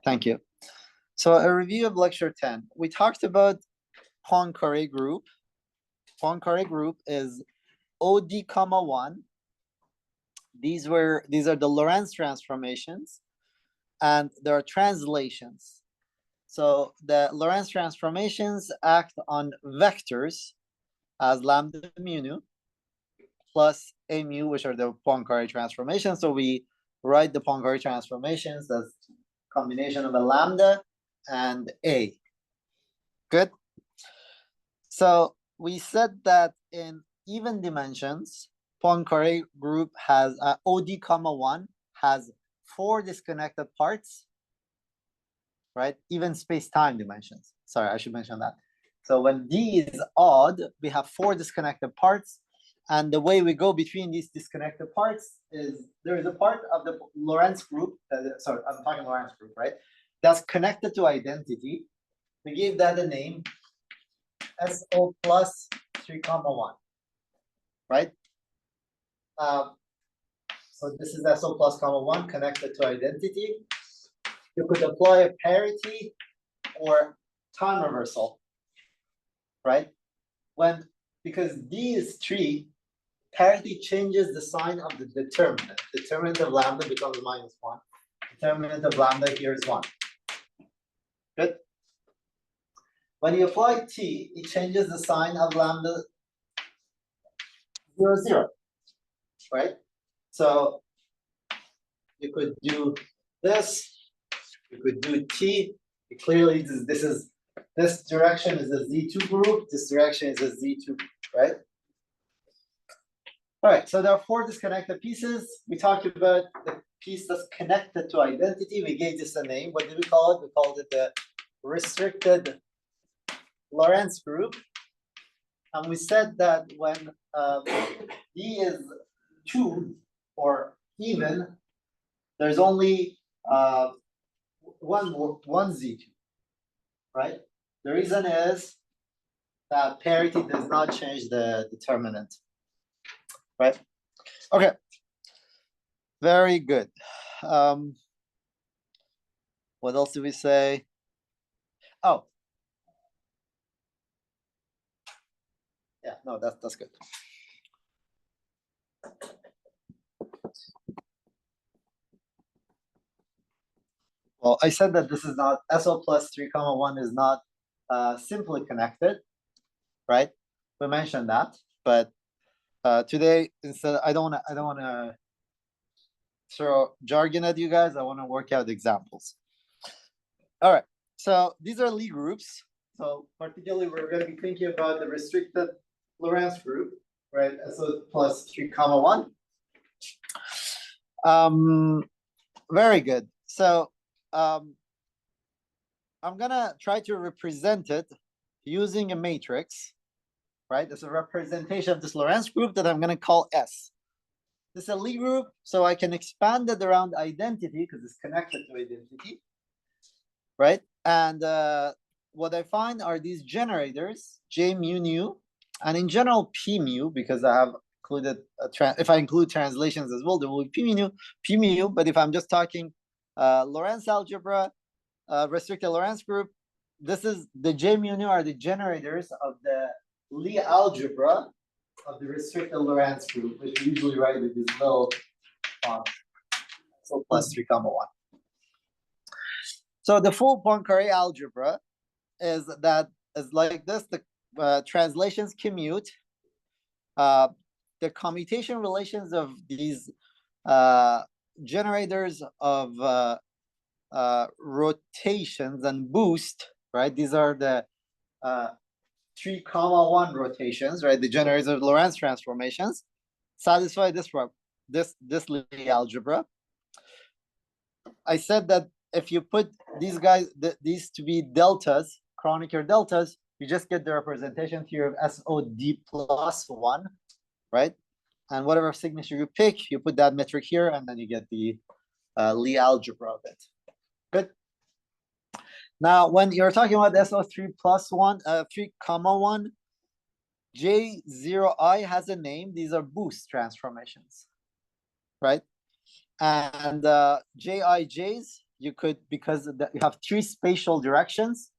Thank you. So a review of lecture 10. We talked about Poincare group. Poincare group is OD comma 1. These are the Lorentz transformations, and there are translations. So the Lorentz transformations act on vectors as lambda mu nu plus a mu, which are the Poincare transformations. So we write the Poincare transformations as combination of a lambda and a. Good. So we said that in even dimensions, Poincare group has OD comma 1 has 4 disconnected parts, right? Even space-time dimensions. Sorry, I should mention that. So when D is odd, we have 4 disconnected parts. And the way we go between these disconnected parts is there is a part of the Lorentz group, sorry, I'm talking Lorentz group, right? That's connected to identity. We gave that a name, SO plus 3 comma 1, right? So this is SO plus comma 1 connected to identity. You could apply a parity or time reversal, right? Because D is 3, parity changes the sign of the determinant. Determinant of lambda becomes -1. Determinant of lambda here is 1. Good. When you apply T, it changes the sign of lambda 0, 0, right? So you could do this, you could do T. Clearly, this direction is a Z2 group, this direction is a Z2, right? All right, so there are 4 disconnected pieces. We talked about the piece that's connected to identity. We gave this a name. What did we call it? We called it the restricted Lorentz group. And we said that when D is 2 or even, there's only one Z2, right? The reason is that parity does not change the determinant, right? Okay, very good. What else did we say? Oh, yeah, no, that's good. Well, I said that this is not SO plus 3 comma 1 is not simply connected, right? We mentioned that, but today instead I don't want to throw jargon at you guys. I want to work out examples. All right, so these are Lie groups. So particularly we're going to be thinking about the restricted Lorentz group, right? SO plus 3 comma 1. Very good. So I'm gonna try to represent it using a matrix, right? It's a representation of this Lorentz group that I'm gonna call S. This is a Lie group, so I can expand it around identity because it's connected to identity, right? And what I find are these generators, J mu nu, and in general P mu, because I have included if I include translations as well, there will be P mu. But if I'm just talking Lorentz algebra, restricted Lorentz group, this is the J mu nu are the generators of the Lie algebra of the restricted Lorentz group, which we usually write with this little font, so plus 3 comma 1. So the full Poincare algebra is like this. The translations commute. The commutation relations of these generators of rotations and boost, right? These are the 3 comma 1 rotations, right? The generators of Lorentz transformations satisfy this Lie algebra. I said that if you put these guys, these to be deltas, Kronecker deltas, you just get the representation here of SOD plus 1, right? And whatever signature you pick, you put that metric here, and then you get the Lie algebra of it. Good. Now, when you're talking about SO3 plus 1, 3 comma 1, J0I has a name. These are boost transformations, right? And JIJs you could, because you have three spatial directions,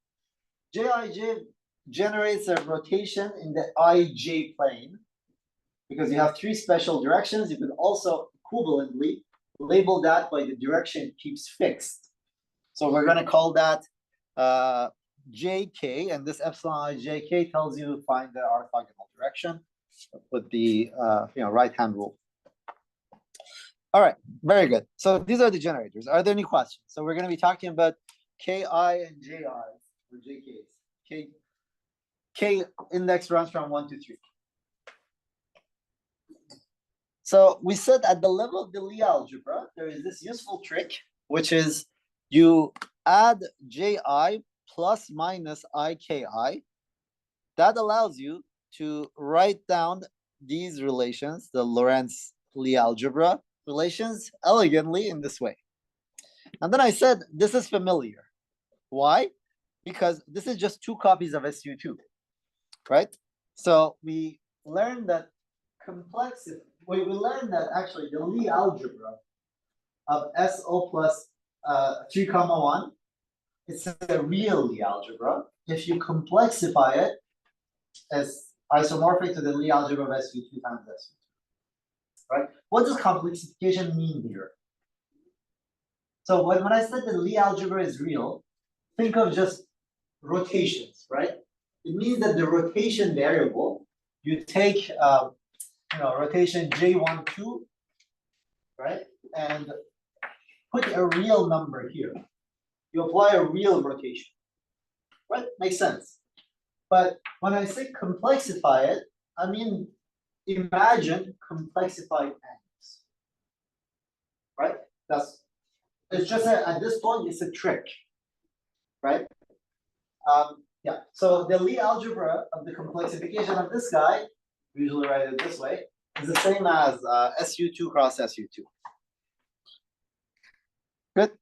Jij generates a rotation in the ij plane. Because you have three special directions, you could also equivalently label that by the direction keeps fixed. So we're going to call that jk, and this epsilon jk tells you to find the orthogonal direction with the right-hand rule. All right, very good. So these are the generators. Are there any questions? So we're going to be talking about ki and ji's or jk's. K index runs from 1 to 3. So we said at the level of the Lie algebra, there is this useful trick, which is you add ji plus minus iki. That allows you to write down these relations, the Lorentz Lie algebra relations, elegantly in this way. And then I said, this is familiar. Why? Because this is just two copies of SU2, right? So we learned that we learned that actually the Lie algebra of SO plus 3, 1, it's a real Lie algebra. If you complexify it, as isomorphic to the Lie algebra of SU2 times SU2. Right? What does complexification mean here? So when I said the Lie algebra is real, think of just rotations, right? It means that the rotation variable, you take rotation J12, right? And put a real number here. You apply a real rotation, right? Makes sense. But when I say complexify it, I mean, imagine complexified angles, right? It's just at this point, it's a trick, right? Yeah, so the Lie algebra of the complexification of this guy, we usually write it this way, is the same as SU2 cross SU2. Good?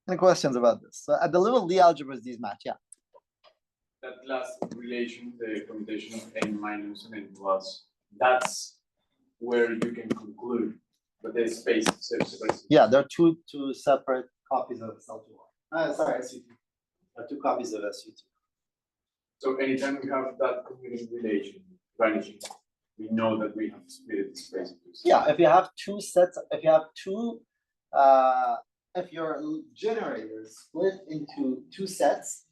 Any questions about this? So at the level of Lie algebras, these match, yeah. That last relation, the commutation of n minus and n plus, that's where you can conclude, but there's space. Yeah, there are two separate copies of SL2. Sorry, SU2. There are two copies of SU2. So anytime we have that commuting relation vanishing, we know that we have split the space. Yeah, if you have two sets, if your generators split into two sets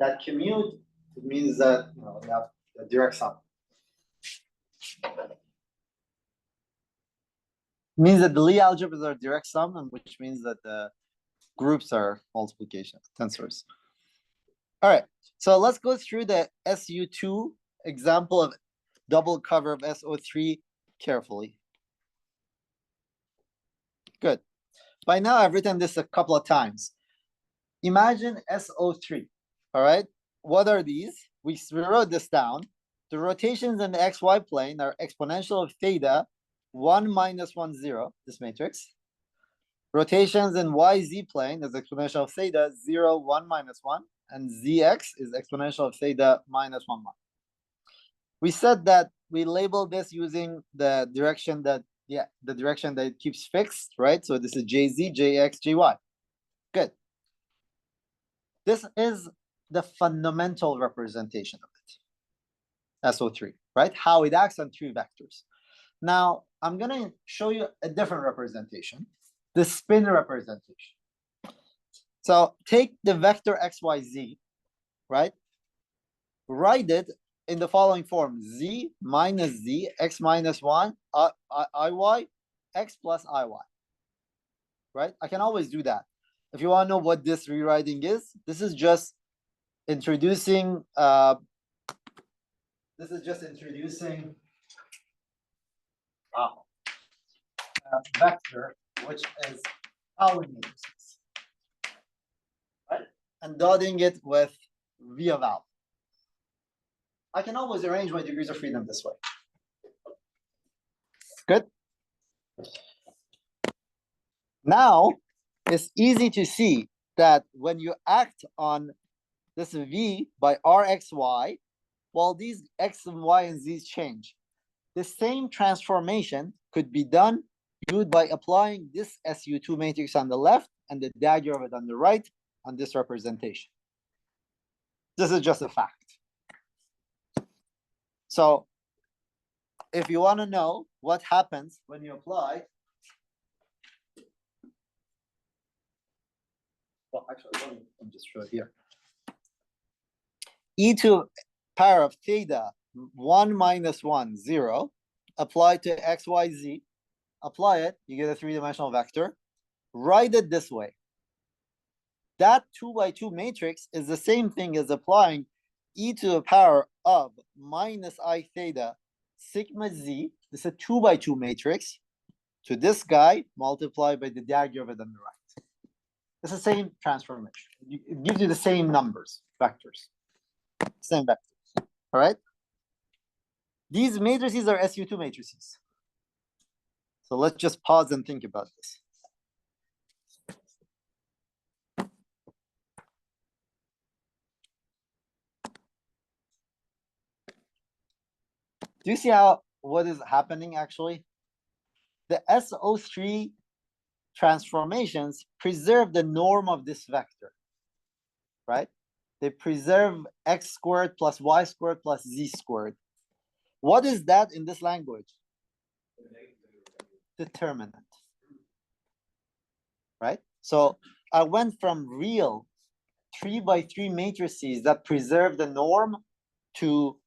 that commute, it means that you have a direct sum. It means that the Lie algebras are direct sum, and which means that the groups are multiplication tensors. All right, so let's go through the SU2 example of double cover of SO3 carefully. Good. By now, I've written this a couple of times. Imagine SO3, all right? What are these? We wrote this down. The rotations in the XY plane are exponential of theta 1 minus 1, 0, this matrix. Rotations in YZ plane is exponential of theta 0, 1 minus 1, and ZX is exponential of theta minus 1, 1. We said that we labeled this using the direction that it keeps fixed, right? So this is JZ, JX, JY. Good. This is the fundamental representation of it, SO3, right? How it acts on three vectors. Now, I'm going to show you a different representation, the spin representation. So take the vector XYZ, right? Write it in the following form: Z minus Z, X minus 1, IY, X plus IY, right? I can always do that. If you want to know what this rewriting is, this is just introducing a vector, which is Pauli matrices, right? And dotting it with V of alpha. I can always arrange my degrees of freedom this way. Good. Now, it's easy to see that when you act on this V by Rxy, while these X and Y and Z's change, the same transformation could be done viewed by applying this SU2 matrix on the left and the dagger of it on the right on this representation. This is just a fact. So if you want to know what happens when you apply, well, actually, let me just show it here. E to power of theta 1 minus 1, 0, apply to x, y, z. Apply it, you get a three-dimensional vector. Write it this way. That 2 by 2 matrix is the same thing as applying e to the power of minus I theta sigma z. This is a 2 by 2 matrix to this guy multiplied by the dagger of it on the right. It's the same transformation. It gives you the same numbers, vectors. Same vectors. All right? These matrices are SU2 matrices. So let's just pause and think about this. Do you see what is happening actually? The SO3 transformations preserve the norm of this vector, right? They preserve x squared plus y squared plus z squared. What is that in this language? Determinant, right? So I went from real 3 by 3 matrices that preserve the norm to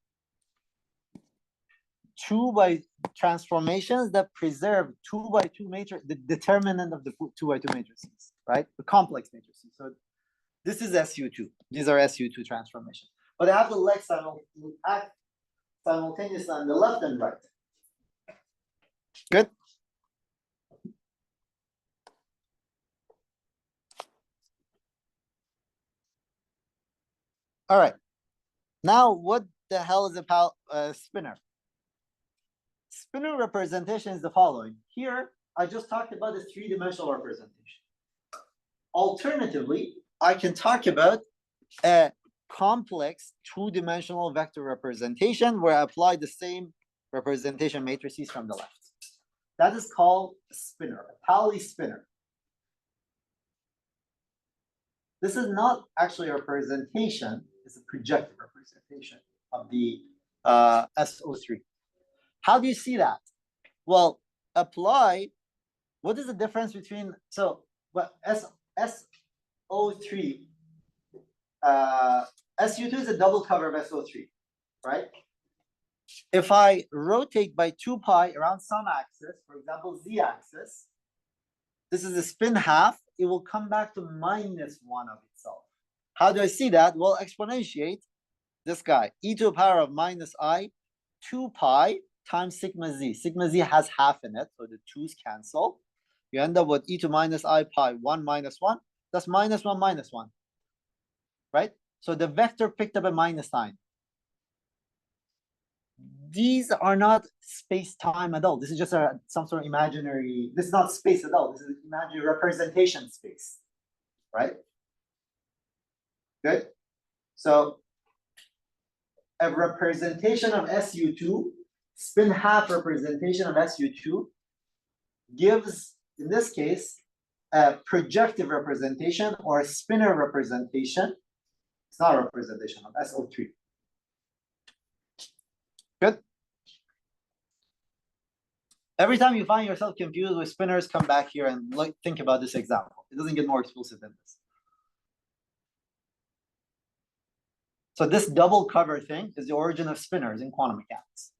2 by transformations that preserve 2 by 2 matrix, the determinant of the 2 by 2 matrices, right? The complex matrices. So this is SU2. These are SU2 transformations. But I have to act simultaneously on the left and right. Good? All right. Now, what the hell is a spinor? Spinor representation is the following. Here, I just talked about the three-dimensional representation. Alternatively, I can talk about a complex two-dimensional vector representation where I apply the same representation matrices from the left. That is called a spinor, a Pauli spinor. This is not actually a representation, it's a projective representation of the SO3. How do you see that? Well, apply, what is the difference between, so what SO3, SU2 is a double cover of SO3, right? If I rotate by 2 pi around some axis, for example, z-axis, this is a spin half, it will come back to minus 1 of itself. How do I see that? Well, exponentiate this guy, e to the power of minus I, 2 pi times sigma z. Sigma z has half in it, so the 2's cancel. You end up with e to minus I pi, 1 minus 1. That's minus 1 minus 1, right? So the vector picked up a minus sign. These are not space-time at all. This is just some sort of imaginary, this is not space at all. This is imaginary representation space, right? Good. So a representation of SU2, spin half representation of SU2 gives, in this case, a projective representation or a spinor representation. It's not a representation of SO3. Good. Every time you find yourself confused with spinors, come back here and think about this example. It doesn't get more explicit than this. So this double cover thing is the origin of spinors in quantum mechanics.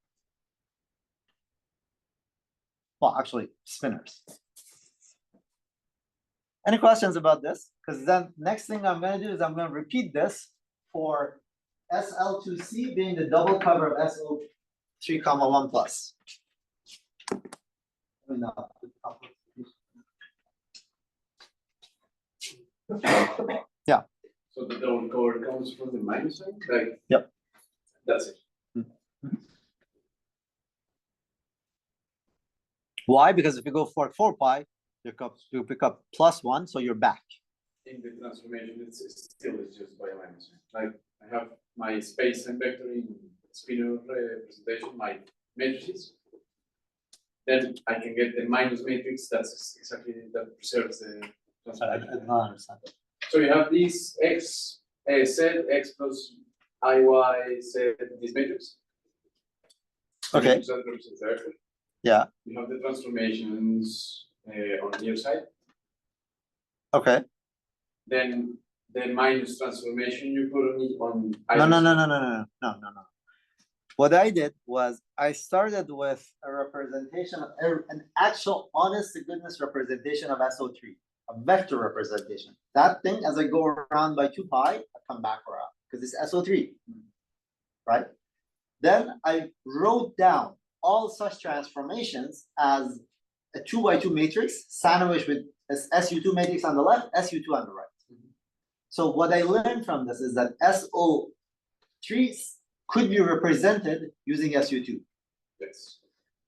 Well, actually, spinors. Any questions about this? Because then next thing I'm going to do is I'm going to repeat this for SL2C being the double cover of SO3, 1 plus. Yeah. So the double cover comes from the minus sign? Like, yep. That's it. Mm-hmm. Why? Because if you go for 4 pi, you pick up plus 1, so you're back. In the transformation, it's still just by minus sign. Like I have my space and vector in spinor representation, my matrices. then I can get the minus matrix that's exactly that preserves the I transformation. don't understand. So you have these x z x plus iy z this matrix. Okay. So that represents the vector. Yeah. You have the transformations on either side. Okay. Then the minus transformation you put on No. What I did was I started with a representation of an actual honest to goodness representation of SO3, a vector representation. That thing, as I go around by 2 pi, I come back around because it's SO3, right? Then I wrote down all such transformations as a 2 by 2 matrix sandwiched with SU2 matrix on the left, SU2 on the right. So what I learned from this is that SO3 could be represented using SU2. Yes.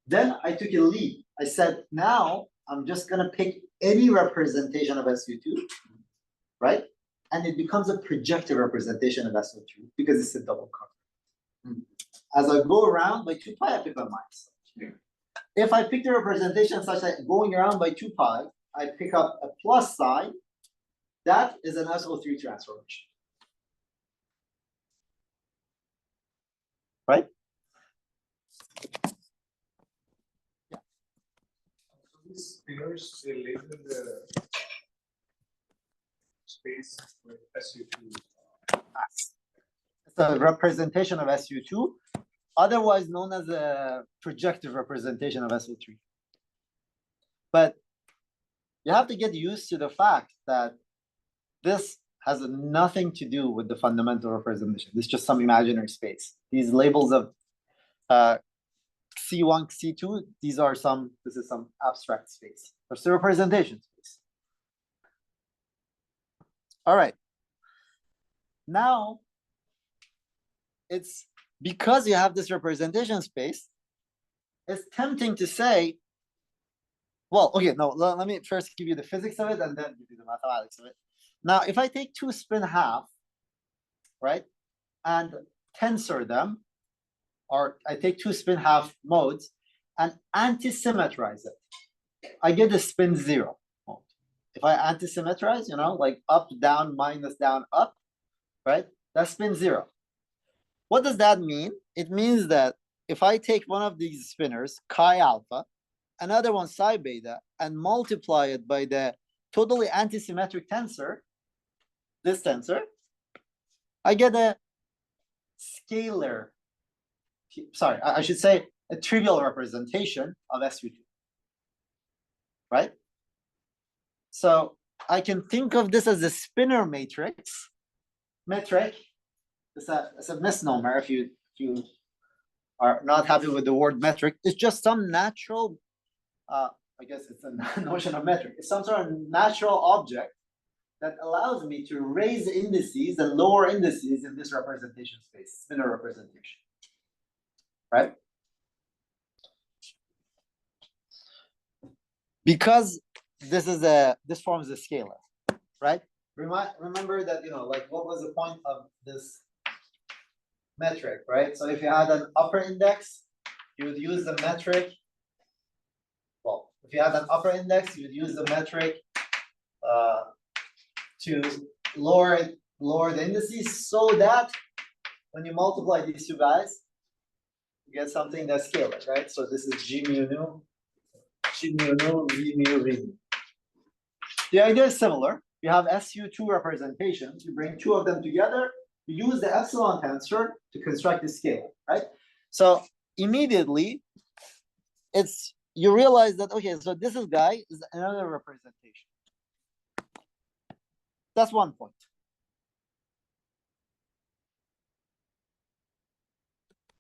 Then I took a leap. I said, now I'm just gonna pick any representation of SU2, right? And it becomes a projective representation of SO3 because it's a double cover. As I go around by 2 pi, I pick up minus. Yeah. If I pick the representation such that going around by 2 pi, I pick up a plus sign, that is an SO3 transformation. Right? So these spinors, they label the space with SU2. It's a representation of SU2, otherwise known as a projective representation of SO3. But you have to get used to the fact that this has nothing to do with the fundamental representation. This is just some imaginary space. These labels of C1, C2, this is some abstract space. It's a representation space. All right. Now, it's because you have this representation space, it's tempting to say, well, okay, no, let me first give you the physics of it and then give you the mathematics of it. Now, if I take 2 spin half, right, and tensor them, or I take 2 spin half modes and anti-symmetrize it, I get a spin 0 mode. If I anti-symmetrize, like up, down, minus, down, up, right, that's spin 0. What does that mean? It means that if I take one of these spinors, chi alpha, another one psi beta, and multiply it by the totally anti-symmetric tensor, this tensor, I get a scalar, sorry, I should say a trivial representation of SU2, right? So I can think of this as a spinor matrix. Metric, it's a misnomer if you are not happy with the word metric. It's just some natural, I guess it's a notion of metric. It's some sort of natural object that allows me to raise indices and lower indices in this representation space, spinor representation, right? Because this forms a scalar, right? Remember that, like what was the point of this metric, right? So if you had an upper index, you would use the metric. Well, if you had an upper index, you would use the metric to lower the indices so that when you multiply these two guys, you get something that's scalar, right? So this is G mu nu, V mu, V mu. The idea is similar. You have SU2 representations. You bring 2 of them together. You use the epsilon tensor to construct the scalar, right? So immediately, you realize that, okay, so this guy is another representation. That's one point.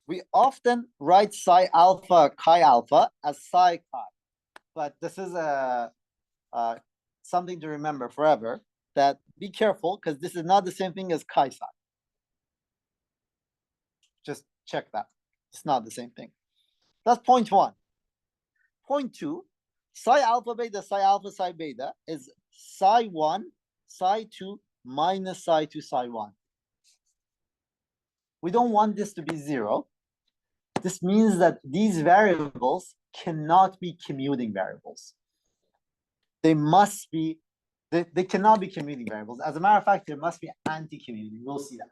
We often write psi alpha chi alpha as psi chi, but this is something to remember forever, that be careful because this is not the same thing as chi psi. Just check that. It's not the same thing. That's point 1. Point 2, psi alpha beta, psi beta is psi 1, psi 2 minus psi 2, psi 1. We don't want this to be 0. This means that these variables cannot be commuting variables. They must be, they cannot be commuting variables. As a matter of fact, they must be anti-commuting. We'll see that.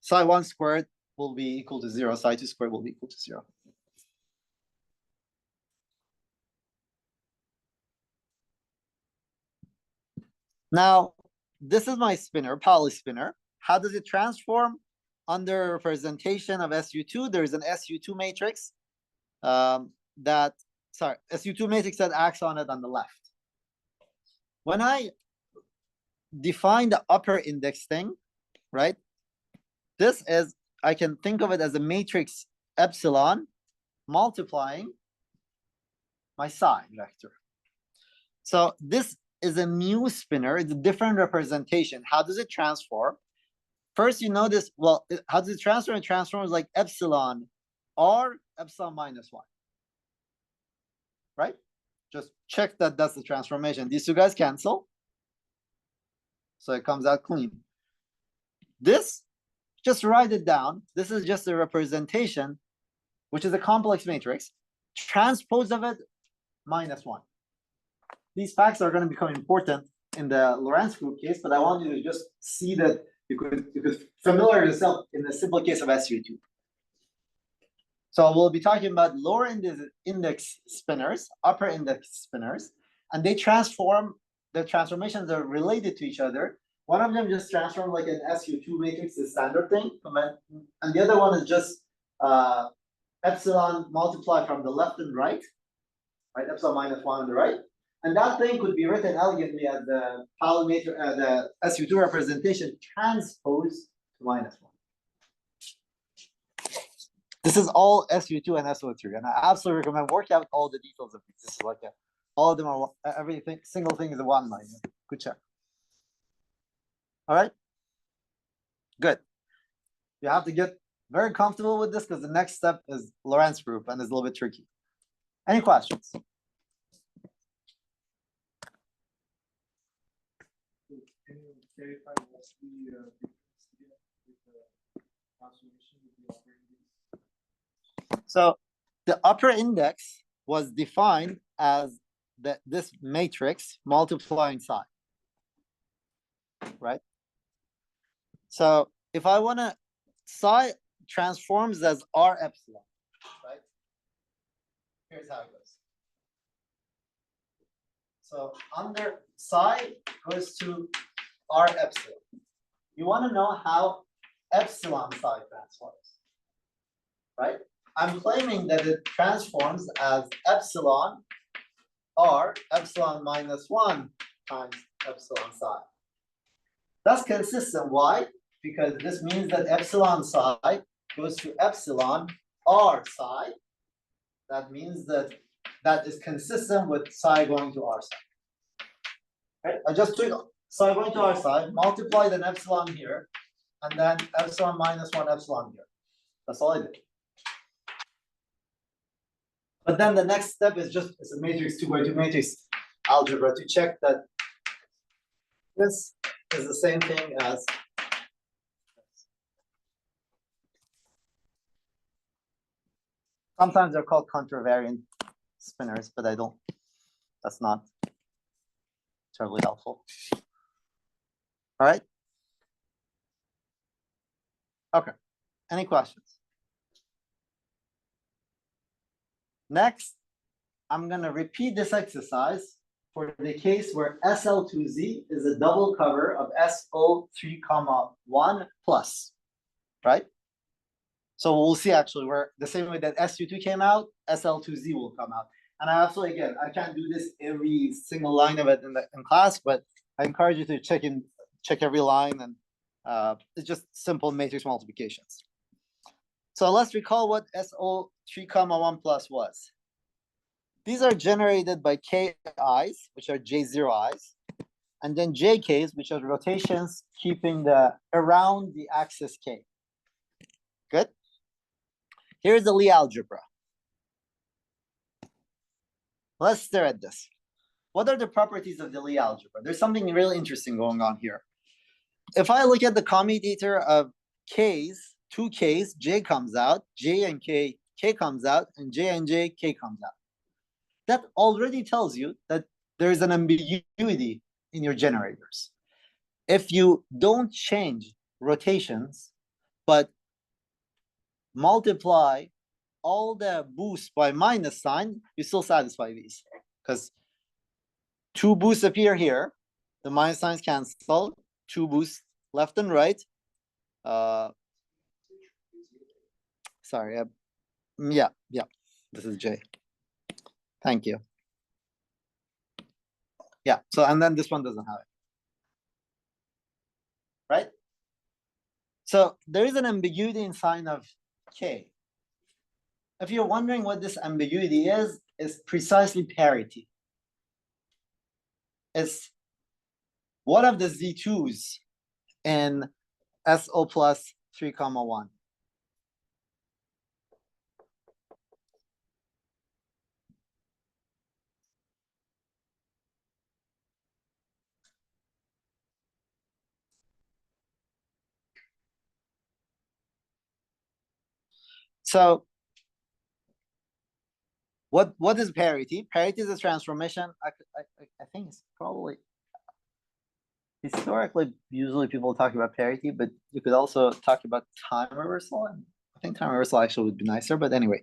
Psi 1 squared will be equal to 0. Psi 2 squared will be equal to 0. Now, this is my spinor, Pauli spinor. How does it transform? Under representation of SU2, there is an SU2 matrix SU2 matrix that acts on it on the left. When I define the upper index thing, right? This is, I can think of it as a matrix epsilon multiplying my psi vector. So this is a mu spinor. It's a different representation. How does it transform? First, you notice, well, how does it transform? It transforms like epsilon r epsilon minus 1. Right? Just check that that's the transformation. These two guys cancel. So it comes out clean. This, just write it down. This is just a representation, which is a complex matrix. Transpose of it, minus 1. These facts are going to become important in the Lorentz group case, but I want you to just see that you could familiarize yourself in the simple case of SU2. So we'll be talking about lower index spinors, upper index spinors, and they transform, the transformations are related to each other. One of them just transforms like an SU2 matrix, the standard thing, and the other one is just epsilon multiplied from the left and right, epsilon minus 1 on the right. And that thing could be written elegantly as the Pauli matrix, the SU2 representation transposed to minus 1. This is all SU2 and SO3, and I absolutely recommend working out all the details of these. This is like all of them are everything, single thing is a one line. Good check. All right, good. You have to get very comfortable with this because the next step is Lorentz group and it's a little bit tricky. Any questions? Can you clarify what's the difference here with the transformation with the upper index? So the upper index was defined as this matrix multiplying psi, right? So if I want to, psi transforms as r epsilon, right? Here's how it goes. So under psi goes to r epsilon. You want to know how epsilon psi transforms, right? I'm claiming that it transforms as epsilon r epsilon minus 1 times epsilon psi. That's consistent. Why? Because this means that epsilon psi goes to epsilon r psi. That means that that is consistent with psi going to r psi. Right? I just took psi going to r psi, multiplied an epsilon here, and then epsilon minus 1 epsilon here. That's all I did. But then the next step is just, it's a matrix 2x2 matrix algebra to check that this is the same thing as sometimes they're called contravariant spinors, but that's not terribly helpful. All right. Okay. Any questions? Next, I'm going to repeat this exercise for the case where SL2Z is a double cover of SO3, 1 right? So we'll see actually where the same way that SU2 came out, SL2Z will come out. And I absolutely, again, I can't do this every single line of it in class, but I encourage you to check every line, and it's just simple matrix multiplications. So let's recall what SO3, 1 was. These are generated by KIs, which are J0Is, and then JKs, which are rotations keeping around the axis K. Good. Here's the Lie algebra. Let's stare at this. What are the properties of the Lie algebra? There's something really interesting going on here. If I look at the commutator of K's two k's, j comes out, j and k comes out, and j and j, k comes out. That already tells you that there is an ambiguity in your generators. If you don't change rotations, but multiply all the boosts by minus sign, you still satisfy these. Because two boosts appear here, the minus signs cancel, two boosts left and right. Sorry, yeah, this is J. Thank you. Yeah, so and then this one doesn't have it. Right? So there is an ambiguity in sign of K. If you're wondering what this ambiguity is precisely parity. It's what of the Z2s in SO plus 3, 1? So what is parity? Parity is a transformation. I think it's probably historically, usually people talk about parity, but you could also talk about time reversal. And I think time reversal actually would be nicer. But anyway,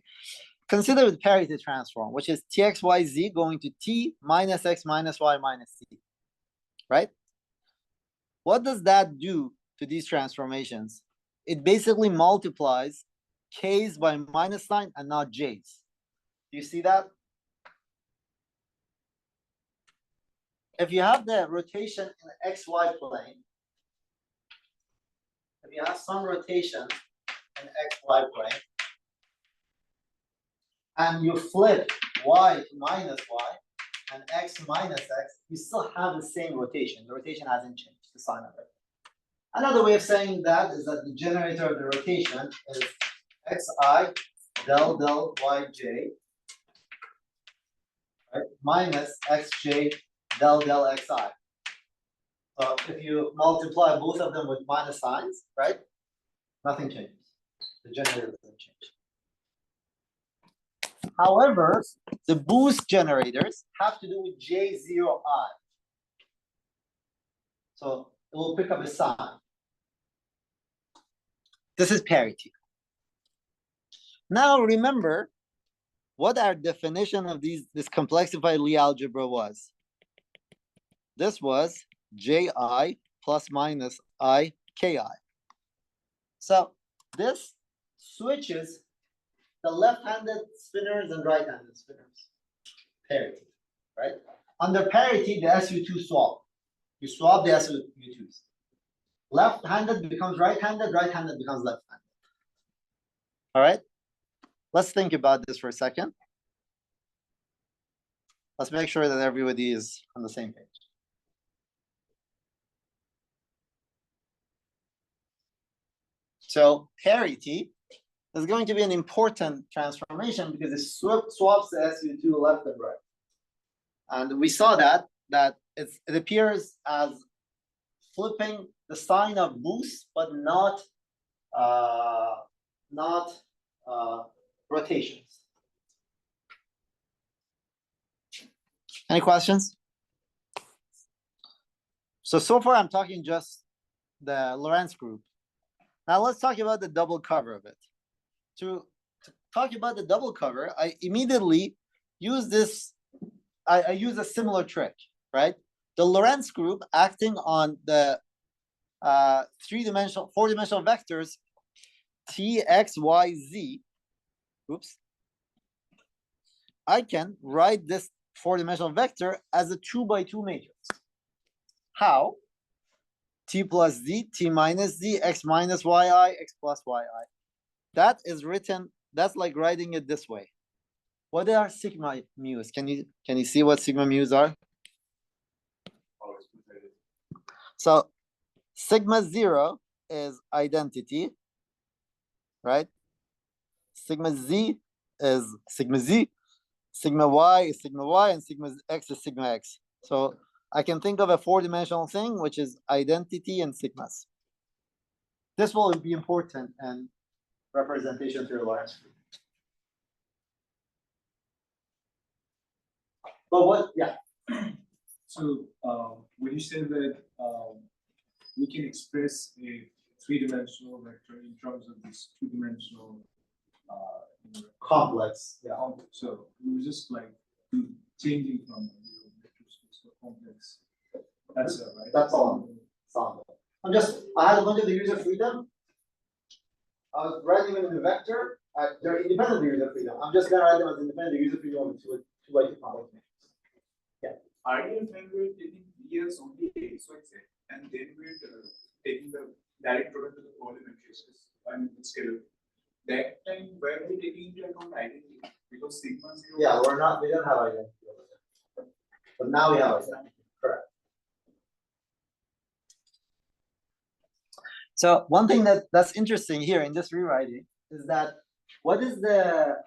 consider the parity transform, which is txyz going to t minus x minus y minus c. Right? What does that do to these transformations? It basically multiplies k's by minus sign and not j's. Do you see that? If you have the rotation in the xy plane, if you have some rotation in xy plane, and you flip y to minus y and x minus x, you still have the same rotation. The rotation hasn't changed, the sign of it. Another way of saying that is that the generator of the rotation is xi del yj, right, minus xj del xi. So if you multiply both of them with minus signs, right, nothing changes. The generator doesn't change. However, the boost generators have to do with J0I. So it will pick up a sign. This is parity. Now remember what our definition of this complexified Lie algebra was. This was Ji plus minus I Ki. So this switches the left-handed spinors and right-handed spinors. Parity, right? Under parity, the SU2 swap. You swap the SU2s. Left-handed becomes right-handed, right-handed becomes left-handed. All right? Let's think about this for a second. Let's make sure that everybody is on the same page. So parity is going to be an important transformation because it swaps the SU2 left and right. And we saw that it appears as flipping the sign of boost, but not rotations. Any questions? So far I'm talking just the Lorentz group. Now let's talk about the double cover of it. To talk about the double cover, I immediately use this. I use a similar trick, right? The Lorentz group acting on the 4-dimensional vectors t, x, y, z. Oops. I can write this 4-dimensional vector as a 2x2 matrix. How? T plus z, t minus z, x minus yi, x plus yi. That is written, that's like writing it this way. What are sigma mu's? Can you see what sigma mu's are? So sigma 0 is identity, right? Sigma z is sigma z, sigma y is sigma y, and sigma x is sigma x. So I can think of a 4-dimensional thing, which is identity and sigmas. This will be important in representation through Lorentz. But what? Yeah. So, when you say that, we can express a three-dimensional vector in terms of this two-dimensional, Complex. Yeah. So we were just like changing from vector space to complex. That's it, right? That's all. I had a bunch of degrees of freedom. I was writing them in the vector. They're independent degrees of freedom. I'm just gonna write them as independent degrees of freedom of two by two complex matrices. Earlier when we were taking years only x, y, z, and then we were taking the direct product of the poly matrices and the scalar. That time where we taking into account identity because sigma 0. Yeah, we don't have identity over there. But now we have identity. Correct. So one thing that's interesting here in this rewriting is that what is the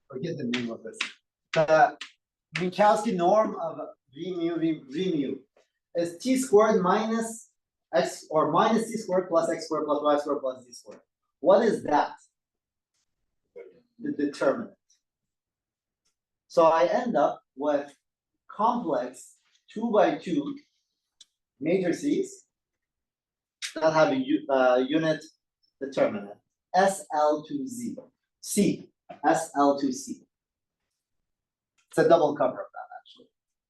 forget the name of this. The Minkowski norm of v mu is t squared minus x or minus t squared plus x squared plus y squared plus z squared. What is that? The determinant. So I end up with complex 2 by 2 matrices that have a unit determinant SL to Z. SL to C. It's a double cover of that actually.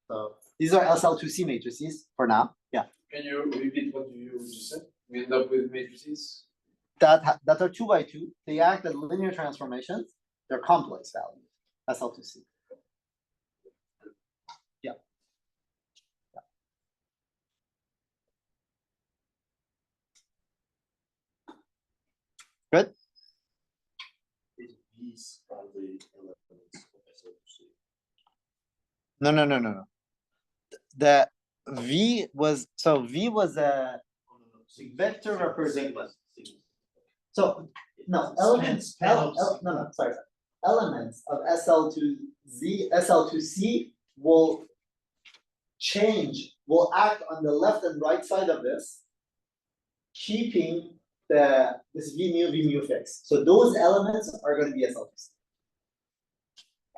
So these are SL2C matrices for now. Yeah. Can you repeat what you just said? We end up with matrices. That are 2 by 2. They act as linear transformations. They're complex values. SL2C. Yeah. Good. These are the elements of SLC. No. The V was a vector representation. So no elements. Sorry. Elements of SL2C will act on the left and right side of this, keeping this v mu fixed. So those elements are going to be SL2C.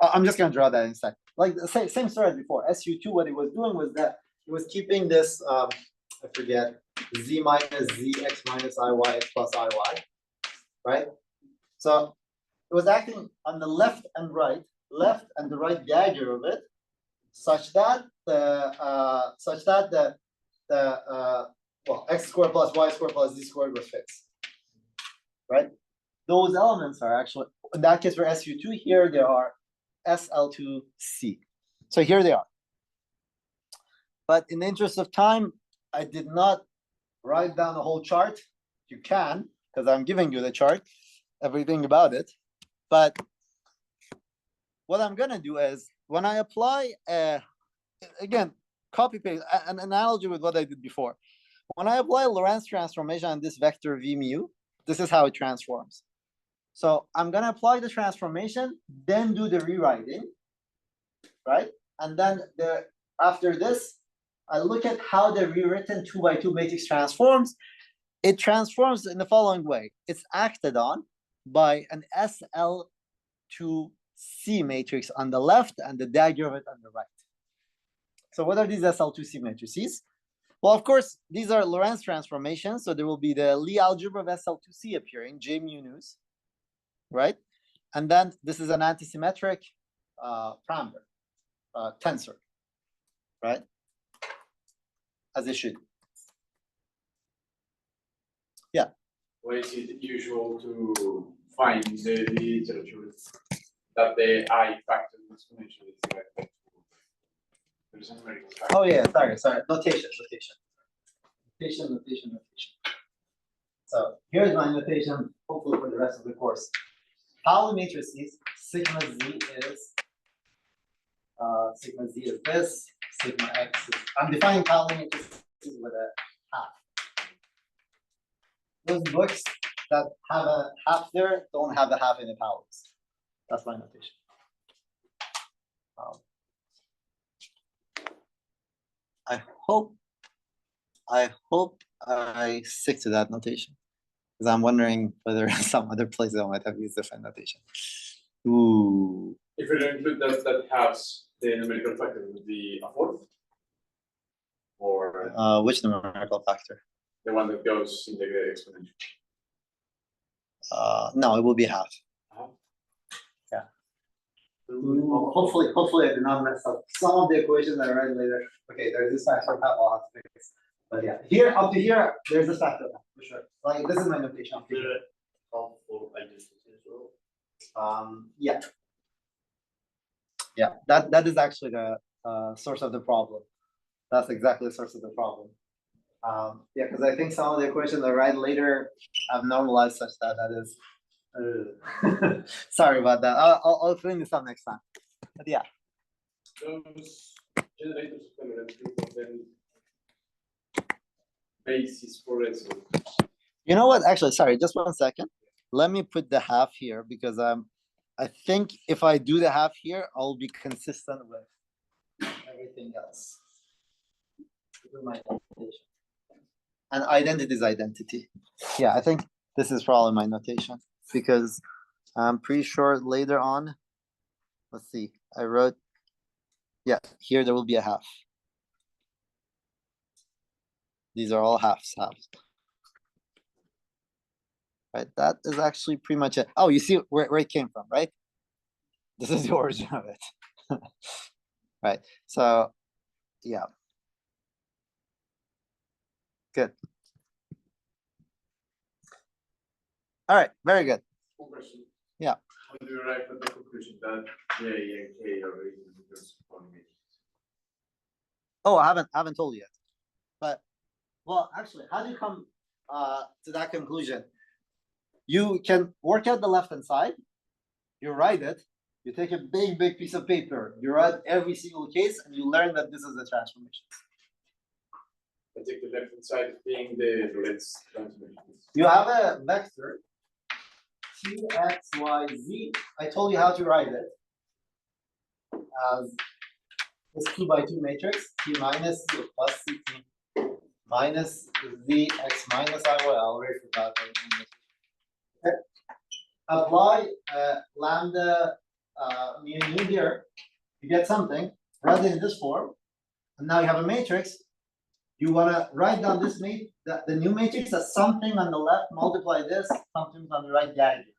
I'm just going to draw that instead. Like the same story as before. SU2, what it was doing was that it was keeping this, I forget, z minus z, x minus iy, x plus iy, right? So it was acting on the left and the right dagger of it, such that x squared plus y squared plus z squared was fixed, right? Those elements are actually, in that case for SU2, here they are SL2C. So here they are. But in the interest of time, I did not write down the whole chart. You can, because I'm giving you the chart, everything about it. But what I'm going to do is, when I apply, again, copy paste, an analogy with what I did before. When I apply Lorentz transformation on this vector v mu, this is how it transforms. So I'm going to apply the transformation, then do the rewriting, right? And then after this, I look at how the rewritten 2 by 2 matrix transforms. It transforms in the following way. It's acted on by an SL2C matrix on the left and the dagger of it on the right. So what are these SL2C matrices? Well, of course, these are Lorentz transformations. So there will be the Lie algebra of SL2C appearing, J mu nus, right? And then this is an antisymmetric parameter, tensor, right? As it should. Yeah. Why is it usual to find in the literature that the I factor exponential is directed to? There's a numerical factor. Oh yeah, sorry. Notation. So here's my notation, hopefully for the rest of the course. Pauli matrices, sigma z is this, sigma x is, I'm defining Pauli matrices with a half. Those books that have a half there don't have a half in the Paulis. That's my notation. I hope I stick to that notation. Because I'm wondering whether some other place I might have used different notation. Ooh. If you don't include that halves, the numerical factor would be a fourth? Or Which numerical factor? the one that goes in the exponential? No, it will be half. Uh-huh. Hopefully I did not mess up some of the equations that I read later. Okay, there's this factor of half I'll have to fix. But yeah, here up to here, there's this factor of half, for sure. Like this is my notation. Up to here. Helpful identity as well. Yeah. Yeah, that is actually the source of the problem. That's exactly the source of the problem. Yeah, because I think some of the equations I write later have normalized such that is. Sorry about that. I'll clean this up next time. But yeah. Those generators of elementary then basis for it. So You know what? Actually, sorry, just 1 second. Let me put the half here because I think if I do the half here, I'll be consistent with everything else. This is my notation. And identity is identity. Yeah, I think this is probably my notation because I'm pretty sure later on, let's see, I wrote, yeah, here there will be a half. These are all halves. Right, that is actually pretty much it. Oh, you see where it came from, right? This is the origin of it. Right, so yeah. Good. All right, very good. one question. Yeah. How do you arrive at the conclusion that J and K are integers for me? Oh, I haven't told you yet. But well, actually, how do you come to that conclusion? You can work out the left-hand side, you write it, you take a big piece of paper, you write every single case, and you learn that this is the transformation. I take the left hand side as being the Lorentz transformation. You have a vector, T, X, Y, Z. I told you how to write it as this 2x2 matrix, T minus C plus CT minus Z, X minus I, Y. I already forgot. Okay. Apply lambda mu here, you get something, write it in this form, and now you have a matrix. You want to write down this the new matrix as something on the left, multiply this, something on the right, diagonal.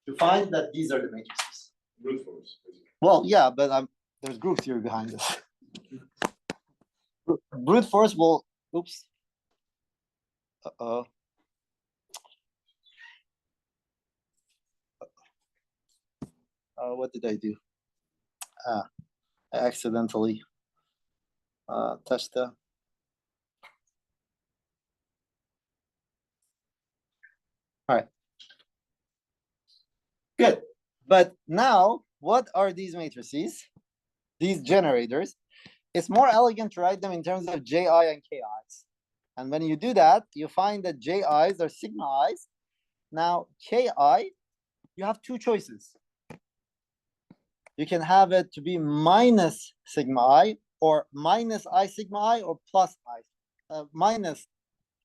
To find that these are the matrices. Brute force. Well, yeah, but there's group theory behind this. Brute force will, oops. What did I do? I accidentally touched the. All right. Good. But now, what are these matrices? These generators. It's more elegant to write them in terms of Ji and Ki's. And when you do that, you find that Ji's are sigma i's. Now, Ki, you have two choices. You can have it to be minus sigma I, or minus I sigma I, or plus I. Minus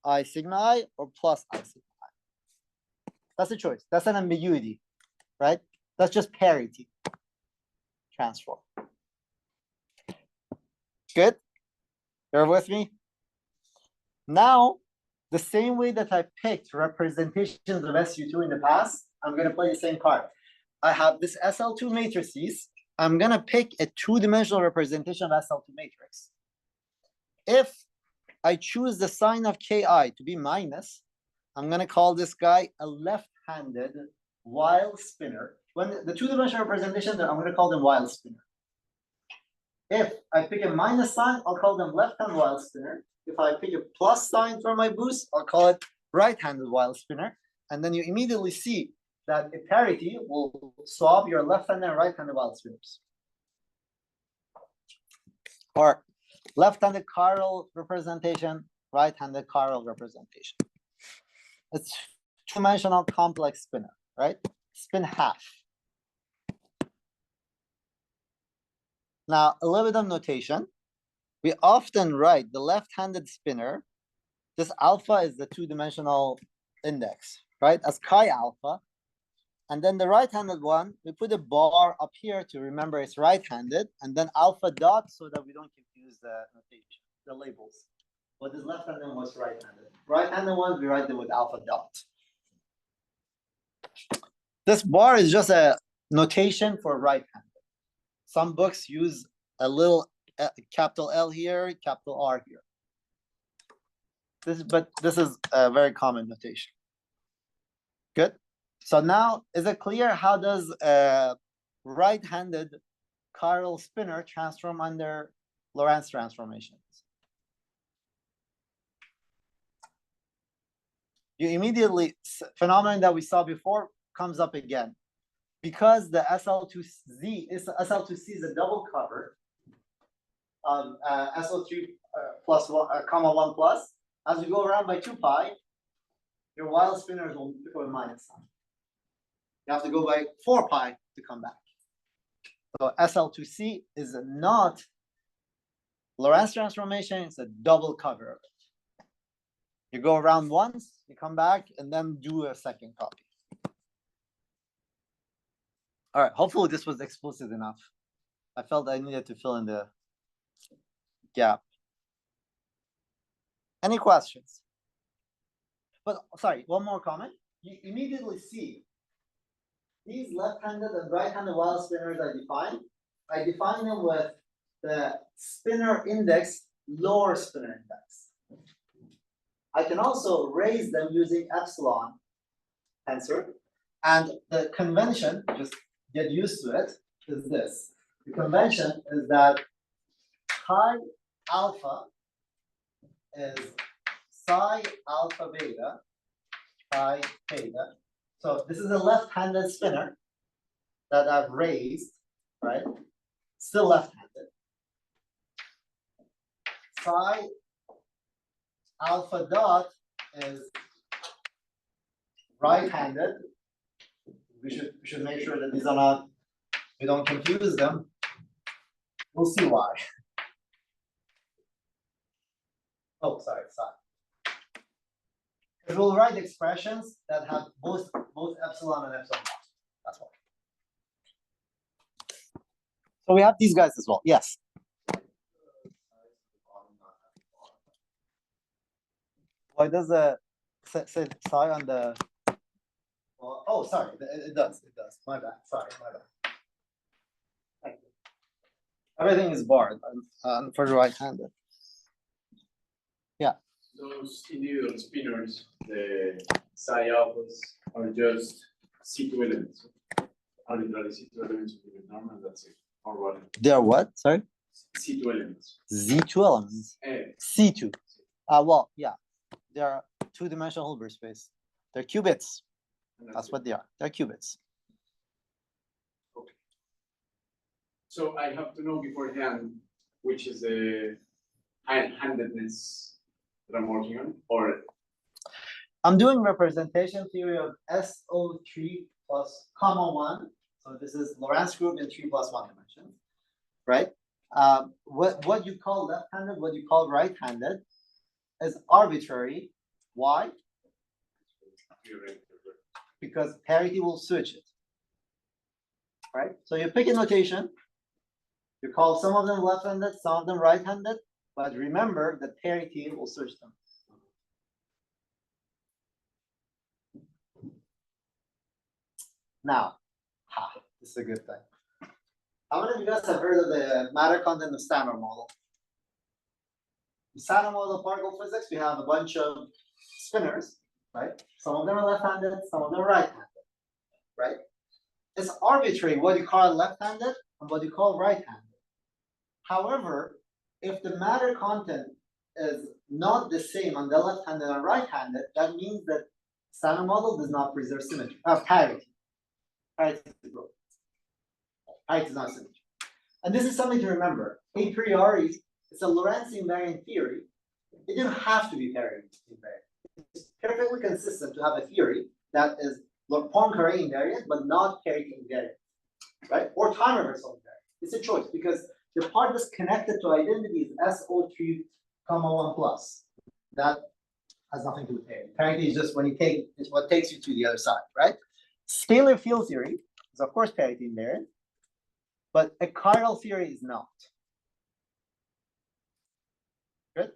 I sigma I, or plus I sigma I. That's a choice. That's an ambiguity, right? That's just parity transform. Good? You're with me? Now, the same way that I picked representations of SU2 in the past, I'm going to play the same card. I have this SL2 matrices. I'm going to pick a two-dimensional representation of SL2 matrix. If I choose the sign of Ki to be minus, I'm going to call this guy a left-handed Weyl spinor. When the two-dimensional representation, I'm going to call them Weyl spinor. If I pick a minus sign, I'll call them left-hand Weyl spinor. If I pick a plus sign for my boost, I'll call it right-handed Weyl spinor. And then you immediately see that a parity will swap your left-handed and right-handed Weyl spinors. Or left-handed chiral representation, right-handed chiral representation. It's two-dimensional complex spinor, right? Spin half. Now, a little bit of notation. We often write the left-handed spinor this alpha is the two-dimensional index, right? As chi alpha. And then the right-handed one, we put a bar up here to remember it's right-handed, and then alpha dot so that we don't confuse the notation, the labels. What is left-handed and what's right-handed. Right-handed ones, we write them with alpha dot. This bar is just a notation for right-handed. Some books use a little capital L here, capital R here. But this is a very common notation. Good. So now, is it clear how does right-handed chiral spinor transform under Lorentz transformations? You immediately, phenomenon that we saw before comes up again. Because the SL2Z is a double cover of SO3 plus 1, comma 1 plus. As you go around by 2 pi, your Weyl spinors will become a minus sign. You have to go by 4 pi to come back. So SL2C is not Lorentz transformation, it's a double cover of it. You go around once, you come back, and then do a second copy. All right, hopefully this was explicit enough. I felt I needed to fill in the gap. Any questions? But sorry, one more comment. You immediately see these left-handed and right-handed Weyl spinors I define them with the spinor index, lower spinor index. I can also raise them using epsilon tensor. And the convention, just get used to it, is this. The convention is that chi alpha is psi alpha beta, phi beta. So this is a left-handed spinor that I've raised, right? Still left-handed. Psi alpha dot is right-handed. We should make sure that these are not, we don't confuse them. We'll see why. Oh, sorry. Because we'll write expressions that have both epsilon and epsilon. That's why. So we have these guys as well. Yes. Why does the say psi on the? Well, oh, sorry. It does. My bad. Sorry, my bad. Thank you. Everything is barred for the right-handed. Yeah. Those individual spinors, the psi alphas, are just C2 elements. Arbitrary C2 elements of the norm, and that's it. Or what? They are what? Sorry. C2 elements. Z2 elements. C2. Well, yeah. They are two-dimensional Hilbert space. They're qubits. That's what they are. They're qubits. Okay. So I have to know beforehand which is the handedness that I'm working on, or I'm doing representation theory of SO3 plus comma 1. So this is Lorentz group in 3 plus 1 dimensions, right? What you call left-handed, what you call right-handed is arbitrary. Why? Because parity will switch it, right? So you pick a notation, you call some of them left-handed, some of them right-handed, but remember that parity will switch them. Now, this is a good thing. How many of you guys have heard of the matter content of standard model? In standard model of particle physics, we have a bunch of spinors, right? Some of them are left-handed, some of them are right-handed, right? It's arbitrary what you call left-handed and what you call right-handed. However, if the matter content is not the same on the left-handed and right-handed, that means that standard model does not preserve symmetry, parity. Parity is broken. Parity is not symmetry. And this is something to remember. A priori, it's a Lorentz invariant theory. It didn't have to be parity invariant. It's perfectly consistent to have a theory that is Poincare invariant, but not parity invariant, right? Or time reversal invariant. It's a choice because the part that's connected to identity is SO3, 1 plus. That has nothing to do with parity. Parity is just when you take, it's what takes you to the other side, right? Scalar field theory is of course parity invariant, but a chiral theory is not. Good.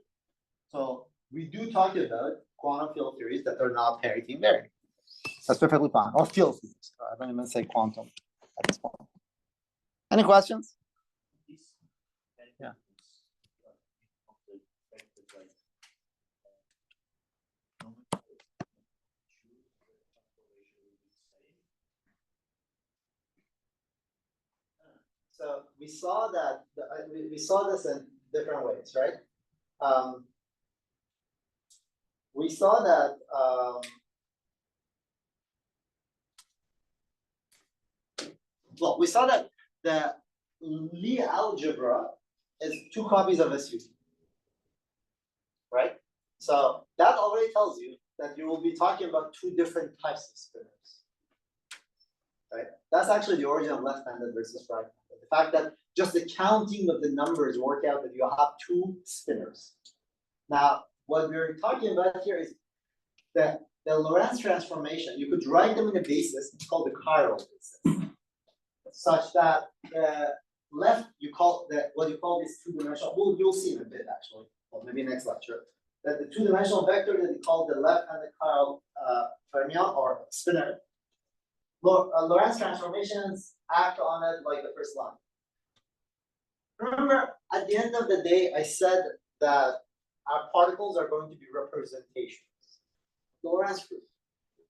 So we do talk about quantum field theories that are not parity invariant. That's perfectly fine. Or field theories. I don't even say quantum at this point. Any questions? Yeah. So we saw that we saw this in different ways, right? We saw that well, we saw that the Lie algebra is two copies of SU, right? So that already tells you that you will be talking about two different types of spinors, right? That's actually the origin of left-handed versus right-handed. The fact that just the counting of the numbers work out that you have two spinors. Now, what we're talking about here is the Lorentz transformation. You could write them in a basis. It's called the chiral basis, such that the left you call what you call this two-dimensional. Well, you'll see in a bit actually, or maybe next lecture. That the two-dimensional vector that you call the left-handed chiral fermion or spinor. Lorentz transformations act on it like the first line. Remember, at the end of the day, I said that our particles are going to be representations. Lorentz group.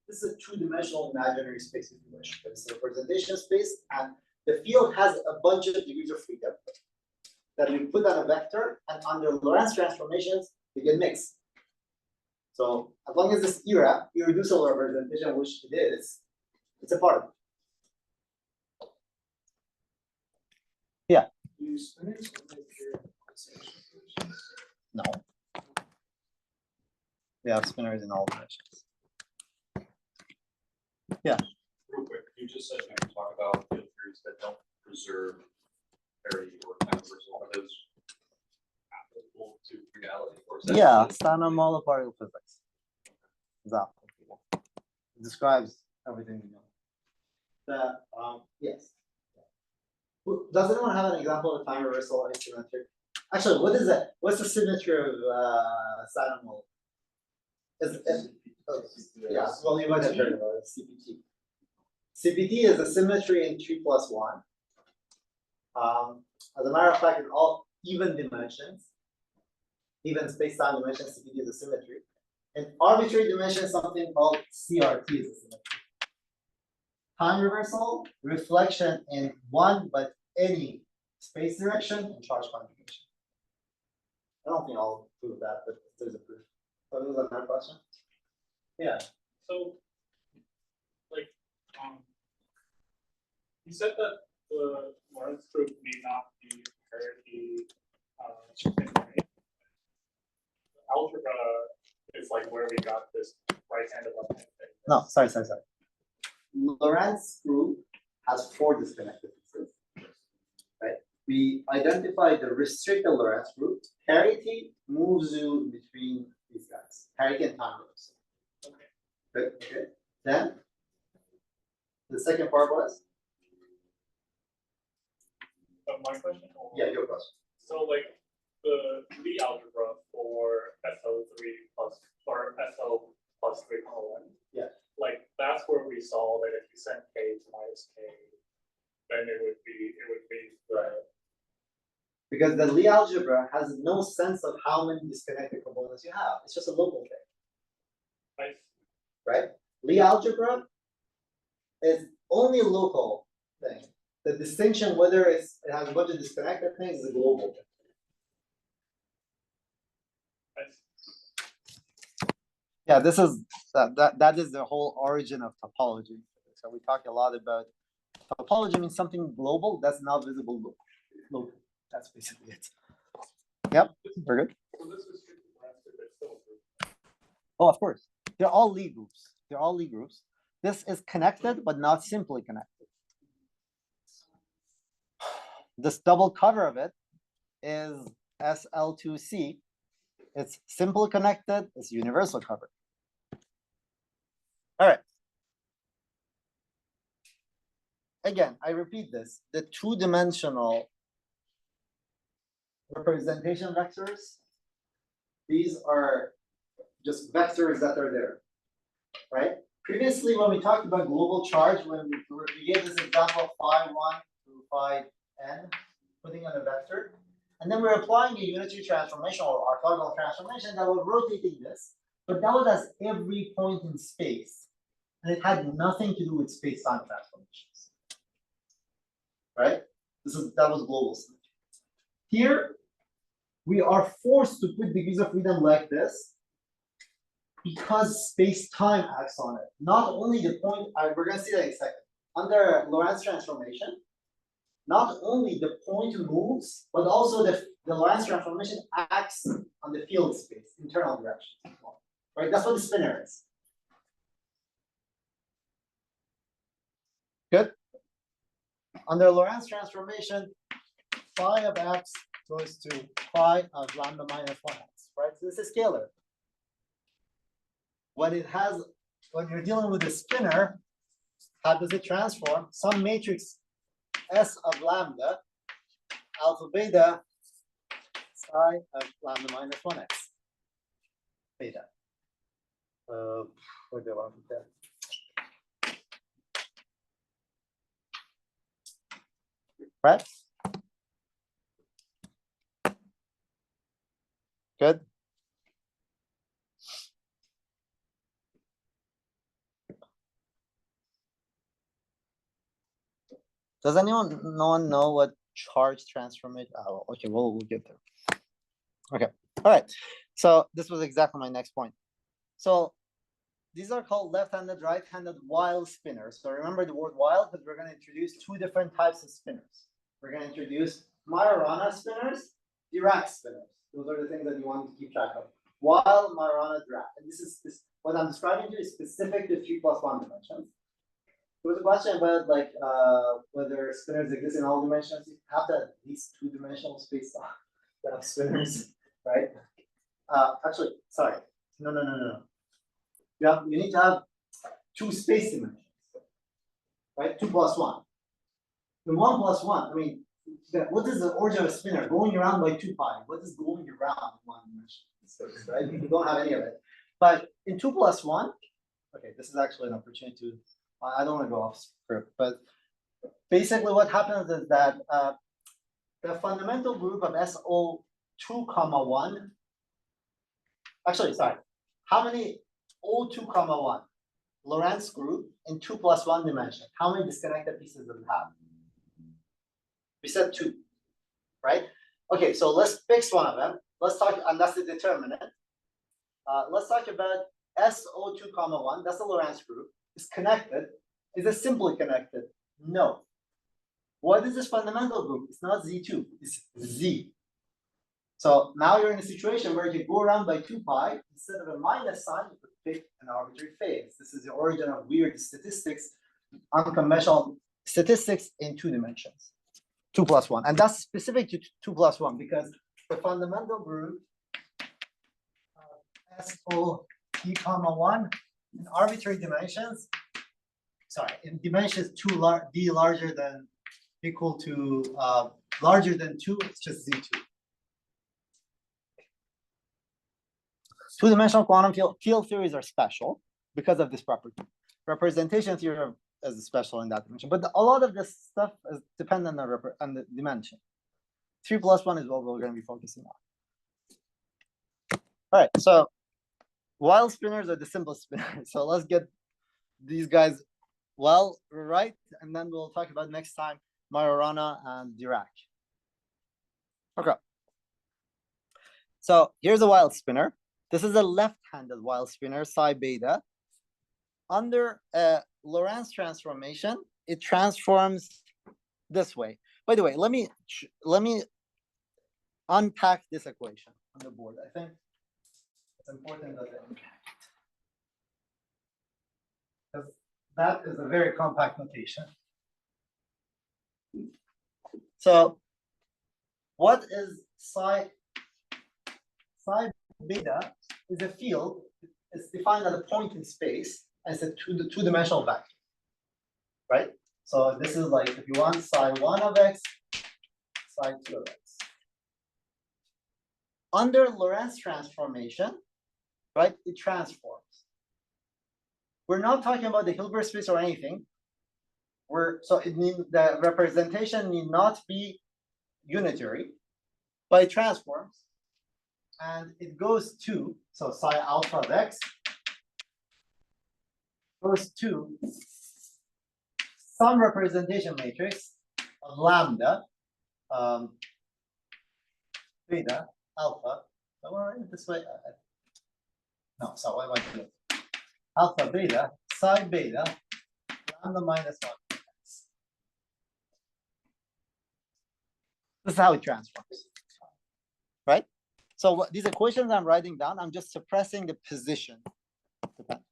This is a two-dimensional imaginary space, if you wish, but it's a representation space, and the field has a bunch of degrees of freedom that we put on a vector, and under Lorentz transformations, they get mixed. So as long as this irreducible representation, which it is, it's a particle. Yeah. No. We have spinors in all dimensions. Yeah. Real quick, you just said we can talk about field theories that don't preserve parity or time reversal. Are those applicable to reality? Or is that Yeah, standard model particle physics. Exactly. It describes everything we know. Yes. Does anyone have an example of time reversal asymmetry? Actually, what is it? What's the symmetry of standard model? Yeah, well, you might have heard about it, CPT. CPT is a symmetry in 3+1. As a matter of fact, in all even dimensions, even space-time dimensions, CPT is a symmetry. In arbitrary dimensions, something called CRT is a symmetry. Time reversal, reflection in one but any space direction, and charge conjugation. I don't think I'll prove that, but there's a proof. So there was another question? Yeah. So, like, you said that the Lorentz group may not be parity invariant. Algebra is like where we got this right-handed left-handed thing. No, sorry. Lorentz group has four disconnected pieces, right? We identified the restricted Lorentz group. Parity moves you between these guys. Parity and time reversal. Okay. Okay. Then the second part was? My question? Or? Yeah, your question. So, like, the Lie algebra for SO3 plus or SO plus 3,1. Yeah. Like, that's where we saw that if you send K to minus K, then it would be right. Because the Lie algebra has no sense of how many disconnected components you have. It's just a local thing. Nice. Right? Lie algebra is only a local thing. The distinction whether it has a bunch of disconnected things is a global thing. Nice. Yeah, this is that is the whole origin of topology. So we talk a lot about topology means something global that's not visible locally. That's basically it. Yep, very good. So this is still Oh, of course. They're all Lie groups. They're all Lie groups. This is connected, but not simply connected. This double cover of it is SL2C It's simple connected, it's universal covered. All right. Again, I repeat this, the two-dimensional representation vectors, these are just vectors that are there, right? Previously, when we talked about global charge, when we gave this example phi 1 to phi n, putting on a vector, and then we're applying a unitary transformation or orthogonal transformation that was rotating this, but that was as every point in space, and it had nothing to do with space-time transformations, right? That was global stuff. Here, we are forced to put degrees of freedom like this because space-time acts on it. Not only the point, we're going to see that in a second. Under Lorentz transformation, not only the point moves, but also the Lorentz transformation acts on the field space, internal direction. Right? That's what the spinor is. Good. Under Lorentz transformation, phi of x goes to phi of lambda minus 1x, right? So this is scalar. When you're dealing with a spinor, how does it transform? Some matrix S of lambda, alpha beta, psi of lambda minus 1x. Beta. Where do I want to put that? Right? Good. Does no one know what charge transformation? Oh, okay, we'll get there. Okay, all right. So this was exactly my next point. So these are called left-handed, right-handed Weyl spinors. So remember the word Weyl because we're going to introduce two different types of spinors. We're going to introduce Majorana spinors, Dirac spinors. Those are the things that you want to keep track of. Weyl, Majorana, Dirac. And this what I'm describing to is specific to 3+1 dimensions. There was a question about like whether spinors exist in all dimensions. You have to at least two-dimensional space to have spinors, right? Actually, sorry. No. You need to have two space dimensions, right? 2+1. The 1+1, I mean, what is the origin of a spinor? Going around by 2 pi. What is going around in one dimension? Right? You don't have any of it. But in 2+1, okay, this is actually an opportunity to, I don't want to go off script, but basically what happens is that the fundamental group of SO2, 1, actually, sorry, how many O2, 1, Lorentz group in 2+1 dimension, how many disconnected pieces does it have? We said 2, right? Okay, so let's fix one of them. Let's talk, and that's the determinant. Let's talk about SO2, 1, that's the Lorentz group. Is connected. Is it simply connected? No. What is this fundamental group? It's not Z2, it's Z. So now you're in a situation where you go around by 2 pi, instead of a minus sign, you could pick an arbitrary phase. This is the origin of weird statistics, unconventional statistics in 2 dimensions. 2+1. And that's specific to 2+1 because the fundamental group SO2, 1 in arbitrary dimensions, sorry, in dimensions d larger than equal to larger than 2, it's just Z2. Two-dimensional quantum field theories are special because of this property. Representation theory is special in that dimension, but a lot of this stuff is dependent on the dimension. 3+1 is what we're going to be focusing on. All right, so Weyl spinors are the simplest spinors. So let's get these guys well right, and then we'll talk about next time Majorana and Dirac. Okay. So here's a Weyl spinor. This is a left-handed Weyl spinor, psi beta. Under a Lorentz transformation, it transforms this way. By the way, let me unpack this equation on the board. I think it's important that I unpack it, because that is a very compact notation. So what is psi beta is a field. It's defined as a point in space, and it's a two-dimensional vector, right? So this is like if you want psi 1 of x, psi 2 of x. Under Lorentz transformation, right? It transforms. We're not talking about the Hilbert space or anything. The representation need not be unitary, but it transforms. And it goes to, so psi alpha of x goes to some representation matrix of lambda, beta, alpha. So we're in this way. No, so what am I doing? Alpha, beta, psi beta, lambda minus 1. This is how it transforms, right? So these equations I'm writing down, I'm just suppressing the position dependence,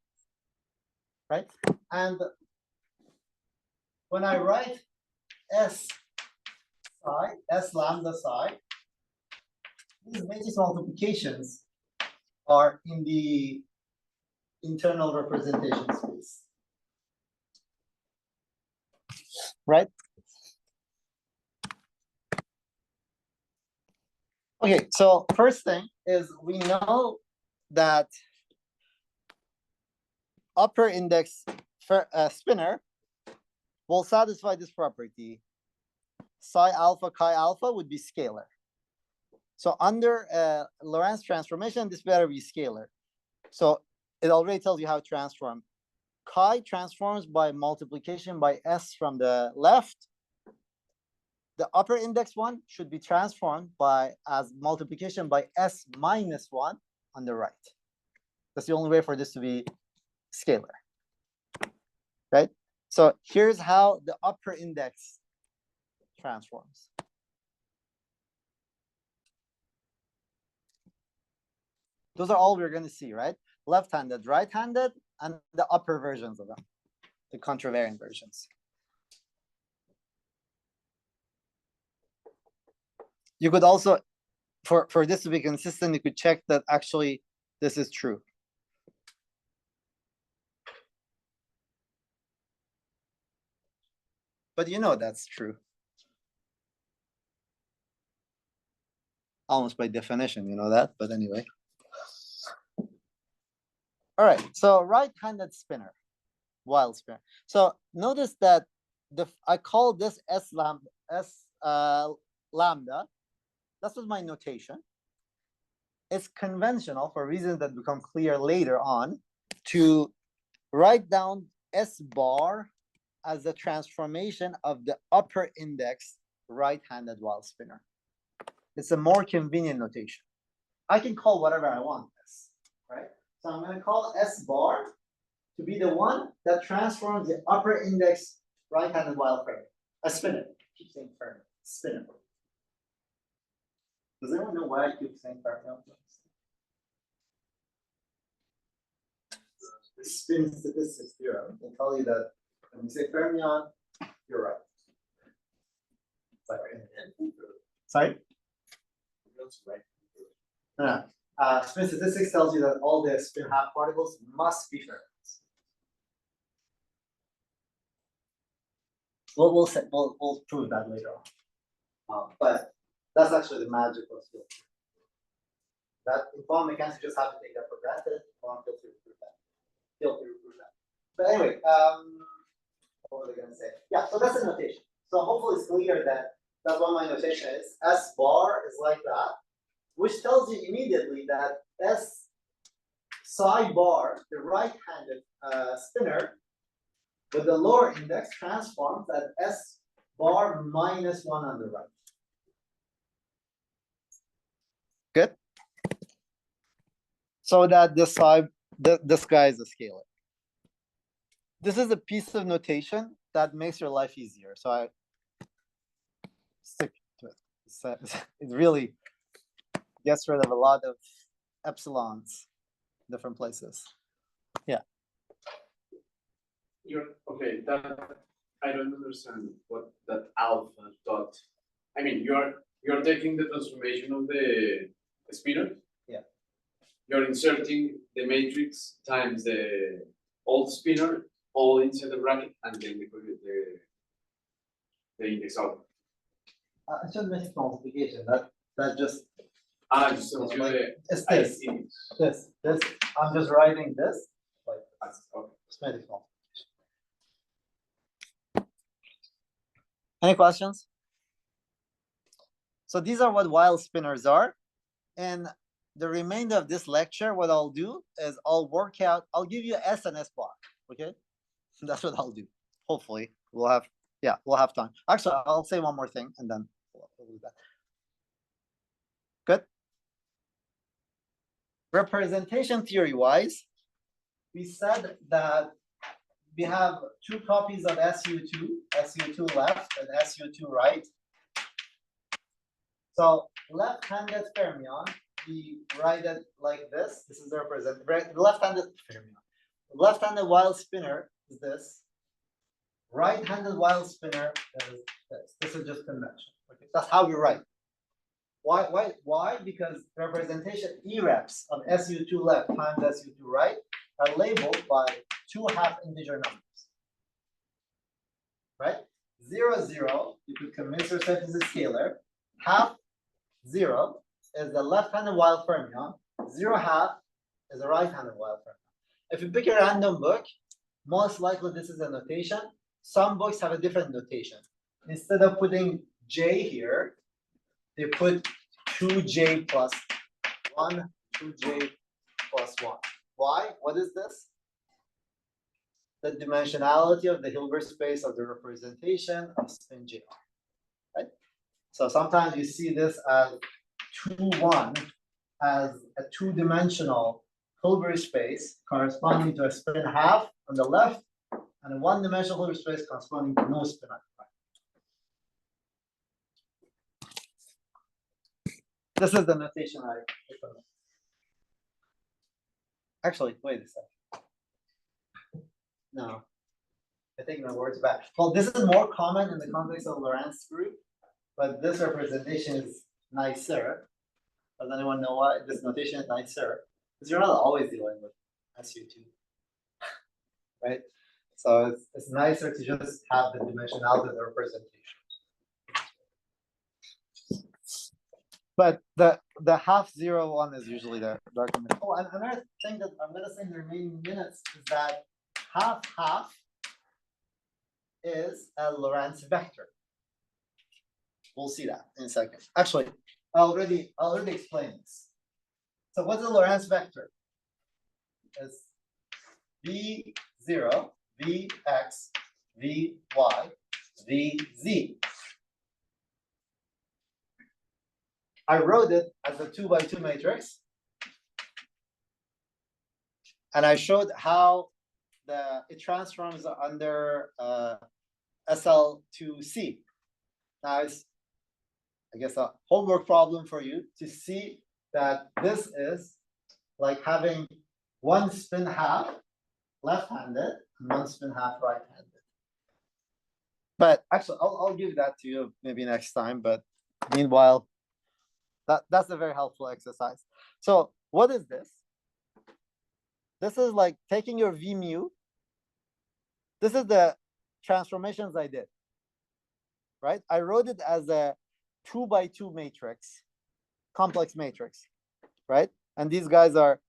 right? And when I write S psi, S lambda psi, these matrix multiplications are in the internal representation space, right? Okay, so first thing is we know that upper index spinor will satisfy this property. Psi alpha chi alpha would be scalar. So under Lorentz transformation, this better be scalar. So it already tells you how to transform. Chi transforms by multiplication by S from the left. The upper index one should be transformed as multiplication by S minus 1 on the right. That's the only way for this to be scalar, right? So here's how the upper index transforms. Those are all we're going to see, right? Left-handed, right-handed, and the upper versions of them, the contravariant versions. You could also, for this to be consistent, you could check that actually this is true. But you know that's true. Almost by definition, you know that, but anyway. All right, so right-handed spinor, Weyl spinor. So notice that I call this S lambda. That's was my notation. It's conventional for reasons that become clear later on to write down S bar as the transformation of the upper index right-handed Weyl spinor. It's a more convenient notation. I can call whatever I want this, right? So I'm going to call S bar to be the one that transforms the upper index right-handed Weyl frame. A spinor. Keep saying frame. Spinor. Does anyone know why I keep saying fermion? The spin statistics theorem will tell you that when you say fermion, you're right. Sorry? No. Spin statistics tells you that all the spin half particles must be fermions. We'll prove that later on. But that's actually the magic of field theory. That in quantum mechanics, you just have to take that for granted. Quantum field theory prove that. Field theory prove that. But anyway, what were they going to say? Yeah, so that's the notation. So hopefully it's clear that that's what my notation is. S bar is like that, which tells you immediately that S psi bar, the right-handed spinor, with the lower index transforms at S bar minus 1 on the right. Good. So that this guy is a scalar. This is a piece of notation that makes your life easier. So I stick to it. It really gets rid of a lot of epsilons in different places. Yeah. Okay, that I don't understand what that alpha dot. I mean, you're taking the transformation of the spinor. Yeah. you're inserting the matrix times the old spinor all inside the bracket, and then the index out. It shouldn't make multiplication. That just Just tells you the it's this. IC. This. I'm just writing this like Okay. arithmetic multiplication. Any questions? So these are what Weyl spinors are, and the remainder of this lecture, what I'll do is I'll give you S and S bar. Okay, that's what I'll do. Hopefully, we'll have time. Actually, I'll say one more thing, and then we'll do that. Good. Representation theory wise, we said that we have two copies of SU2 left and SU2 right. So left-handed fermion, we write it like this. This is the left-handed fermion. Left-handed Weyl spinor is this. Right-handed Weyl spinor is this. This is just convention. Okay, that's how we write. Why? Because representation E-reps of SU2 left times SU2 right are labeled by two half integer numbers. Right? 0, 0, you could convince yourself is a scalar. Half 0 is the left-handed Weyl fermion. 0 half is a right-handed Weyl fermion. If you pick a random book, most likely this is a notation. Some books have a different notation. Instead of putting J here, they put 2J plus 1, 2J plus 1. Why? What is this? The dimensionality of the Hilbert space of the representation of spin J. Right? So sometimes you see this as 2, 1 as a two-dimensional Hilbert space corresponding to a spin half on the left and a one-dimensional Hilbert space corresponding to no spin on the right. This is the notation I put. Actually, wait a second. No, I take my words back. Well, this is more common in the context of Lorentz group, but this representation is nicer. Does anyone know why this notation is nicer? Because you're not always dealing with SU2, right? So it's nicer to just have the dimensionality of the representation. But the half 0 one is usually the argument. Oh, and another thing that I'm going to say in the remaining minutes is that half is a Lorentz vector. We'll see that in a second. Actually, I already explained this. So what's a Lorentz vector? It's V0, Vx, Vy, Vz. I wrote it as a 2 by 2 matrix. And I showed how it transforms under SL2C. Now it's, I guess, a homework problem for you to see that this is like having one spin half left-handed and one spin half right-handed. But actually, I'll give that to you maybe next time. But meanwhile, that's a very helpful exercise. So what is this? This is like taking your V mu. This is the transformations I did, right? I wrote it as a 2 by 2 matrix, complex matrix, right? And these guys are,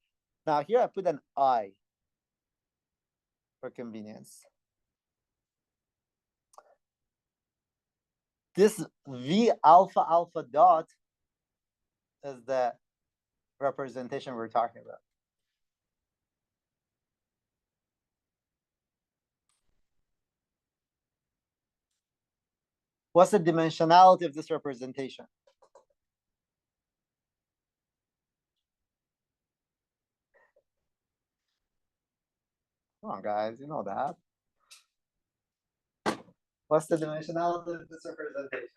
now here I put an I for convenience. This V alpha alpha dot is the representation we're talking about. What's the dimensionality of this representation? Come on, guys, you know that. What's the dimensionality of this representation?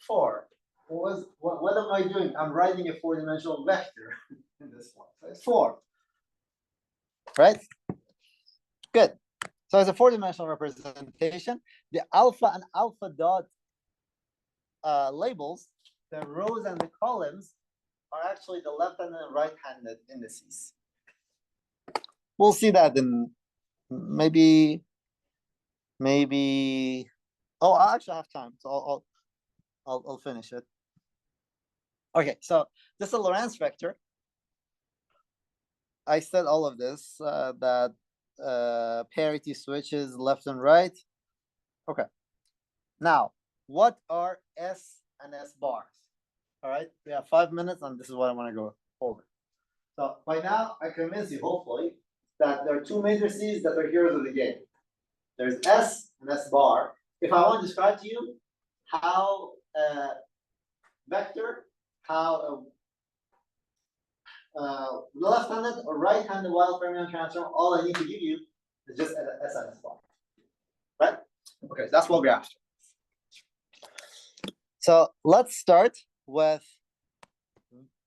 4. What am I doing? I'm writing a 4-dimensional vector in this one. So it's 4. Right? Good. So it's a 4-dimensional representation. The alpha and alpha dot labels, the rows and the columns are actually the left-handed and right-handed indices. We'll see that in maybe. Oh, I actually have time, so I'll finish it. Okay, so this is a Lorentz vector. I said all of this, that parity switches left and right. Okay. Now, what are S and S bars? All right, we have 5 minutes, and this is what I want to go over. So by now, I convince you, hopefully, that there are two matrices that are heroes of the game. There's S and S bar. If I want to describe to you how a vector, how a left-handed or right-handed Weyl fermion transform, all I need to give you is just S and S bar. Right? Okay, that's what we're after. So let's start with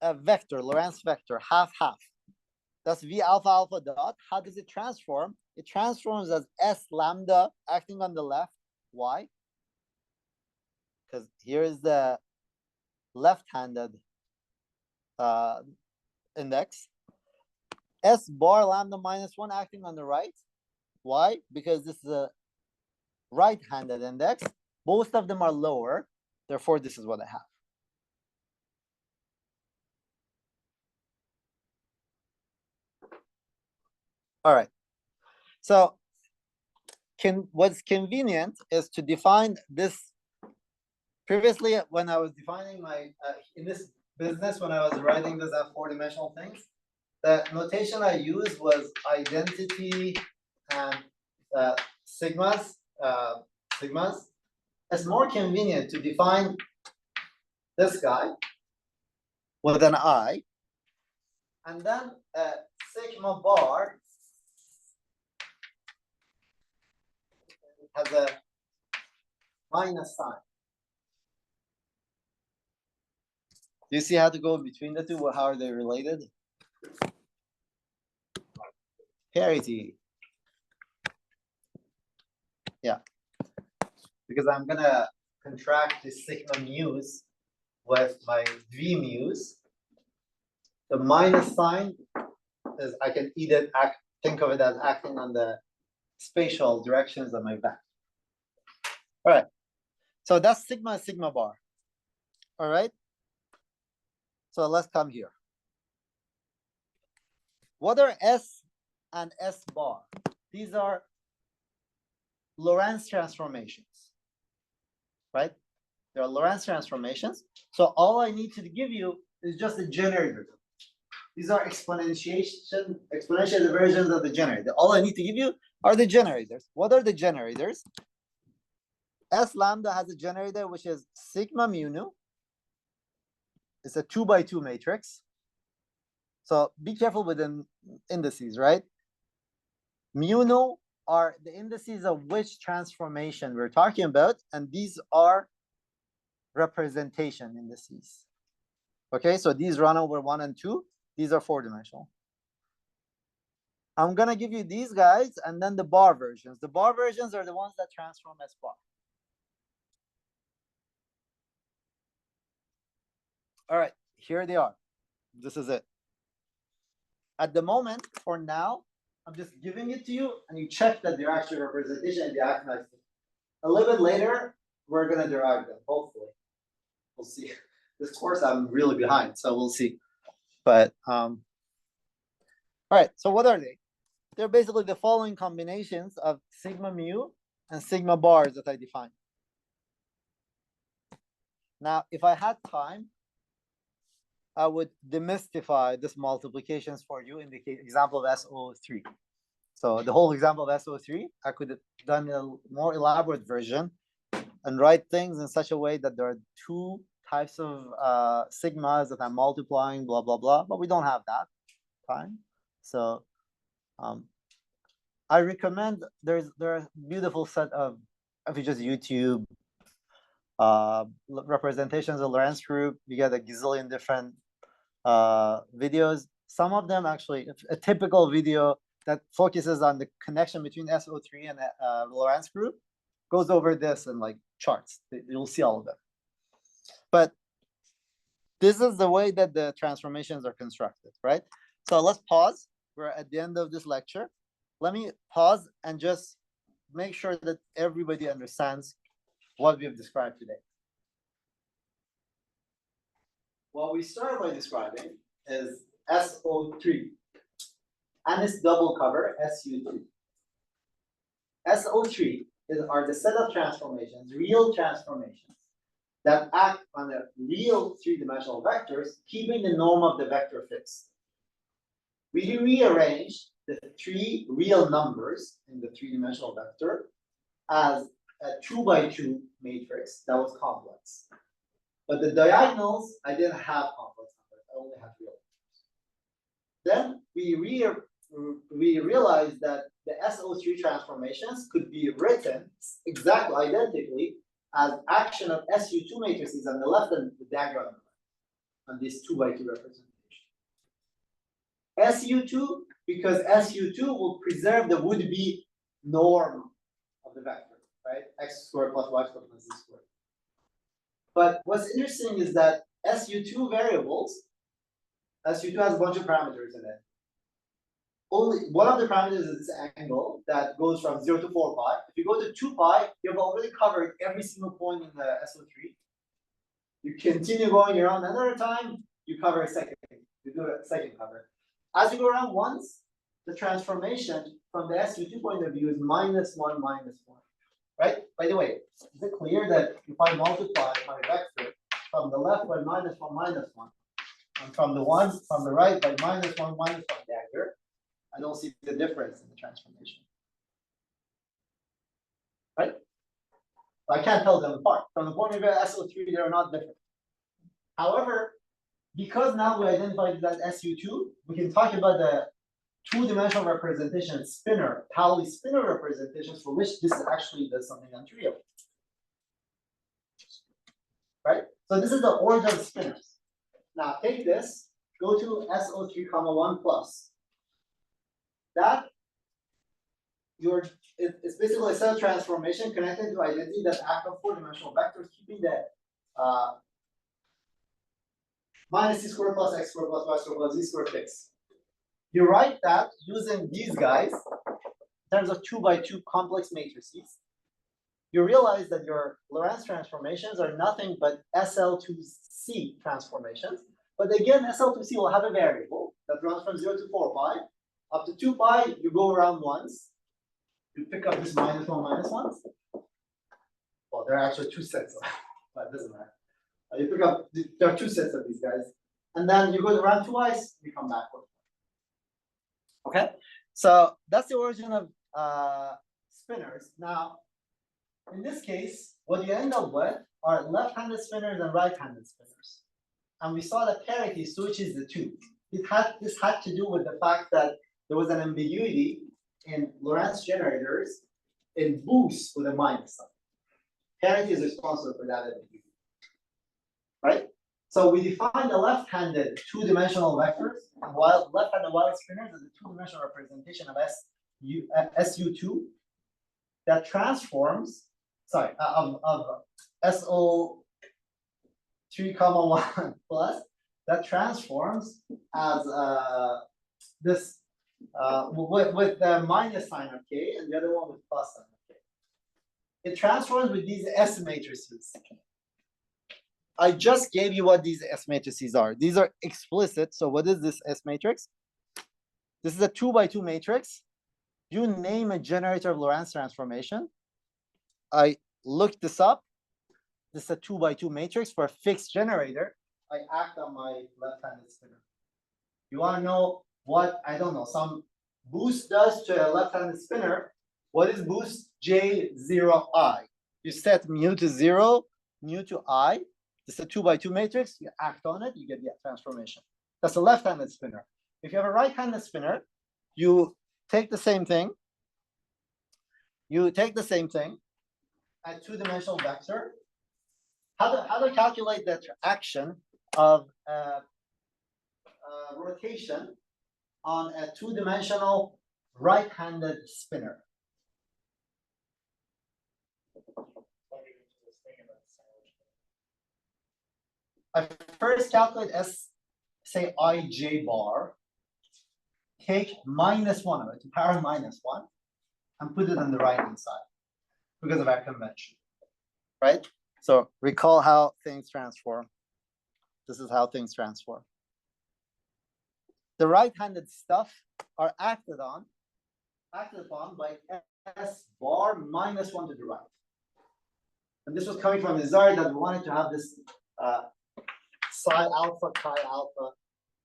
a vector, Lorentz vector, half-half. That's V alpha alpha dot. How does it transform? It transforms as S lambda acting on the left. Why? Because here is the left-handed index. S bar lambda minus 1 acting on the right. Why? Because this is a right-handed index. Both of them are lower. Therefore, this is what I have. All right. So what's convenient is to define this. Previously, when I was defining my, in this business, when I was writing this as 4-dimensional things, the notation I used was identity and sigmas. It's more convenient to define this guy with an I, and then sigma bar has a minus sign. Do you see how to go between the two? How are they related? Parity. Yeah. Because I'm gonna contract the sigma mu's with my v mu's. The minus sign is I can either think of it as acting on the spatial directions of my vector. All right. So that's sigma bar. All right. So let's come here. What are S and S bar? These are Lorentz transformations, right? There are Lorentz transformations. So all I need to give you is just a generator. These are exponential versions of the generator. All I need to give you are the generators. What are the generators? S lambda has a generator which is sigma mu nu. It's a 2x2 matrix. So be careful with the indices, right? Mu nu are the indices of which transformation we're talking about, and these are representation indices. Okay, so these run over 1 and 2. These are 4-dimensional. I'm gonna give you these guys and then the bar versions. The bar versions are the ones that transform as bar. All right, here they are. This is it. At the moment, for now, I'm just giving it to you, and you check that they're actually representation and they act nicely. A little bit later, we're gonna derive them. Hopefully, we'll see. This course, I'm really behind, so we'll see. But all right. So what are they? They're basically the following combinations of sigma mu and sigma bars that I defined. Now, if I had time, I would demystify this multiplications for you in the example of SO3. So the whole example of SO3, I could have done a more elaborate version and write things in such a way that there are two types of sigmas that I'm multiplying, blah, blah, blah, but we don't have that time. So I recommend there are a beautiful set of, if you just YouTube representations of Lorentz group, you get a gazillion different videos. Some of them actually, a typical video that focuses on the connection between SO3 and Lorentz group goes over this in like charts. You'll see all of them. But This is the way that the transformations are constructed, right? So let's pause. We're at the end of this lecture. Let me pause and just make sure that everybody understands what we have described today. What we started by describing is SO3 and its double cover SU2. SO3 are the set of transformations, real transformations, that act on the real three-dimensional vectors, keeping the norm of the vector fixed. We rearrange the three real numbers in the three-dimensional vector as a 2x2 matrix that was complex. But the diagonals, I didn't have complex numbers, I only had real numbers. Then we realized that the SO3 transformations could be written exactly identically as action of SU2 matrices on the left and the diagonal on this 2x2 representation. SU2, because SU2 will preserve the would-be norm of the vector, right? X squared plus y squared plus z squared. But what's interesting is that SU2 variables, SU2 has a bunch of parameters in it. Only one of the parameters is this angle that goes from 0 to 4 pi. If you go to 2 pi, you've already covered every single point in the SO3. You continue going around another time, you cover a second. You do a second cover. As you go around once, the transformation from the SU2 point of view is -1, -1. Right? By the way, is it clear that if I multiply my vector from the left by -1, -1, and from the right by -1, -1 dagger, I don't see the difference in the transformation. Right? I can't tell them apart. From the point of view of SO3, they're not different. However, because now we identified that SU2, we can talk about the two-dimensional representation, Pauli spinor representations, for which this actually does something unreal. Right? So this is the origin of spinors. Now take this, go to SO3, 1 plus. That it's basically a set of transformation connected to identity that act on four-dimensional vectors, keeping the minus c squared plus x squared plus y squared plus z squared fixed. You write that using these guys in terms of 2x2 complex matrices. You realize that your Lorentz transformations are nothing but SL2C transformations. But again, SL2C will have a variable that runs from 0 to 4 pi. Up to 2 pi, you go around once. You pick up this -1, -1s. Well, there are actually two sets of, but it doesn't matter. You pick up, there are two sets of these guys. And then you go around twice, you come back with. Okay? So that's the origin of spinors. Now, in this case, what you end up with are left-handed spinors and right-handed spinors. And we saw that parity switches the two. This had to do with the fact that there was an ambiguity in Lorentz generators in boost with a minus sign. Parity is responsible for that ambiguity. Right? So we define the left-handed two-dimensional vectors, while left-handed Weyl spinors is a two-dimensional representation of SU2 that transforms, of SO3, 1 plus, that transforms as this with the minus sign of k and the other one with plus sign of k. It transforms with these S matrices. I just gave you what these S matrices are. These are explicit. So what is this S matrix? This is a 2x2 matrix. You name a generator of Lorentz transformation. I looked this up. This is a 2x2 matrix for a fixed generator. I act on my left-handed spinor. You want to know what, I don't know, some boost does to a left-handed spinor. What is boost? J0I. You set mu to 0, mu to I. This is a 2x2 matrix. You act on it, you get the transformation. That's a left-handed spinor. If you have a right-handed spinor, you take the same thing. You take the same thing, a two-dimensional vector. How to calculate the action of rotation on a two-dimensional right-handed spinor? I first calculate S, say ij bar, take -1 of it to power -1, and put it on the right hand side because of our convention, right? So recall how things transform. This is how things transform. The right-handed stuff are acted upon by S bar -1 to the right. And this was coming from the desire that we wanted to have this psi alpha, chi alpha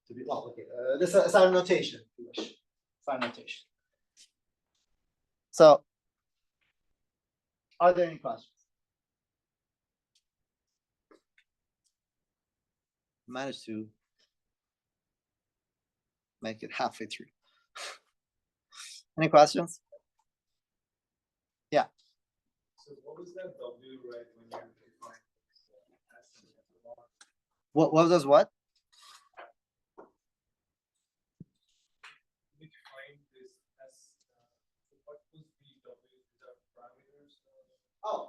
to be, well, okay, this is our notation, if you wish. It's our notation. So, are there any questions? Managed to make it halfway through. Any questions? So what was that W, right, when you define S and S bar? What does what? We define this as, what was the W, these are parameters? Oh,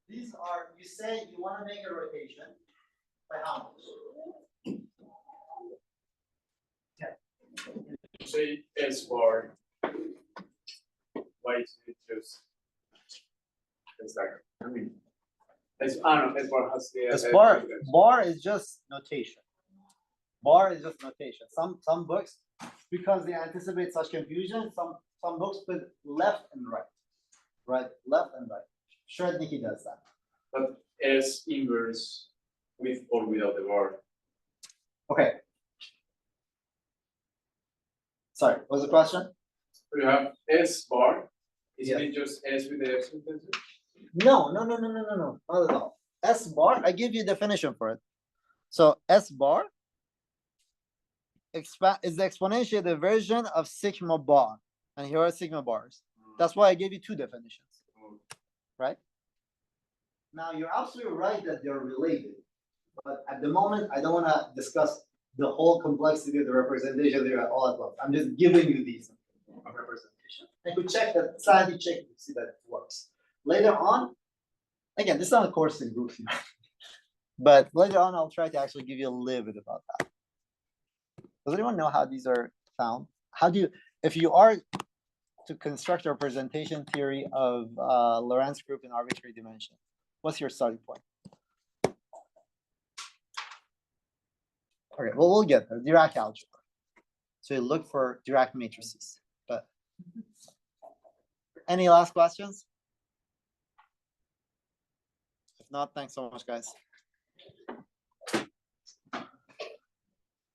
these are, you say you want to make a rotation by how much? Say S bar. Why is it just? It's like, I mean, S bar has the. This bar is just notation. Bar is just notation. Some books, because they anticipate such confusion, some books put left and right, left and right. Shrednicki does that. But S inverse with or without the bar. Okay. Sorry, what was the question? We have S bar. Isn't Yeah. it just S with the epsilon tensor? No, not at all. S bar, I give you a definition for it. So S bar is the exponentiated version of sigma bar. And here are sigma bars. That's why I gave you two definitions. Right? Now you're absolutely right that they're related. But at the moment, I don't want to discuss the whole complexity of the representation there all at once. I'm just giving you these representation. I could check that, sadly check to see that it works. Later on, again, this is not a course in group theory, but later on, I'll try to actually give you a little bit about that. Does anyone know how these are found? How do you, if you are to construct a representation theory of Lorentz group in arbitrary dimension, what's your starting point? Okay, well, we'll get there. Dirac algebra. So you look for Dirac matrices. But any last questions? If not, thanks so much, guys.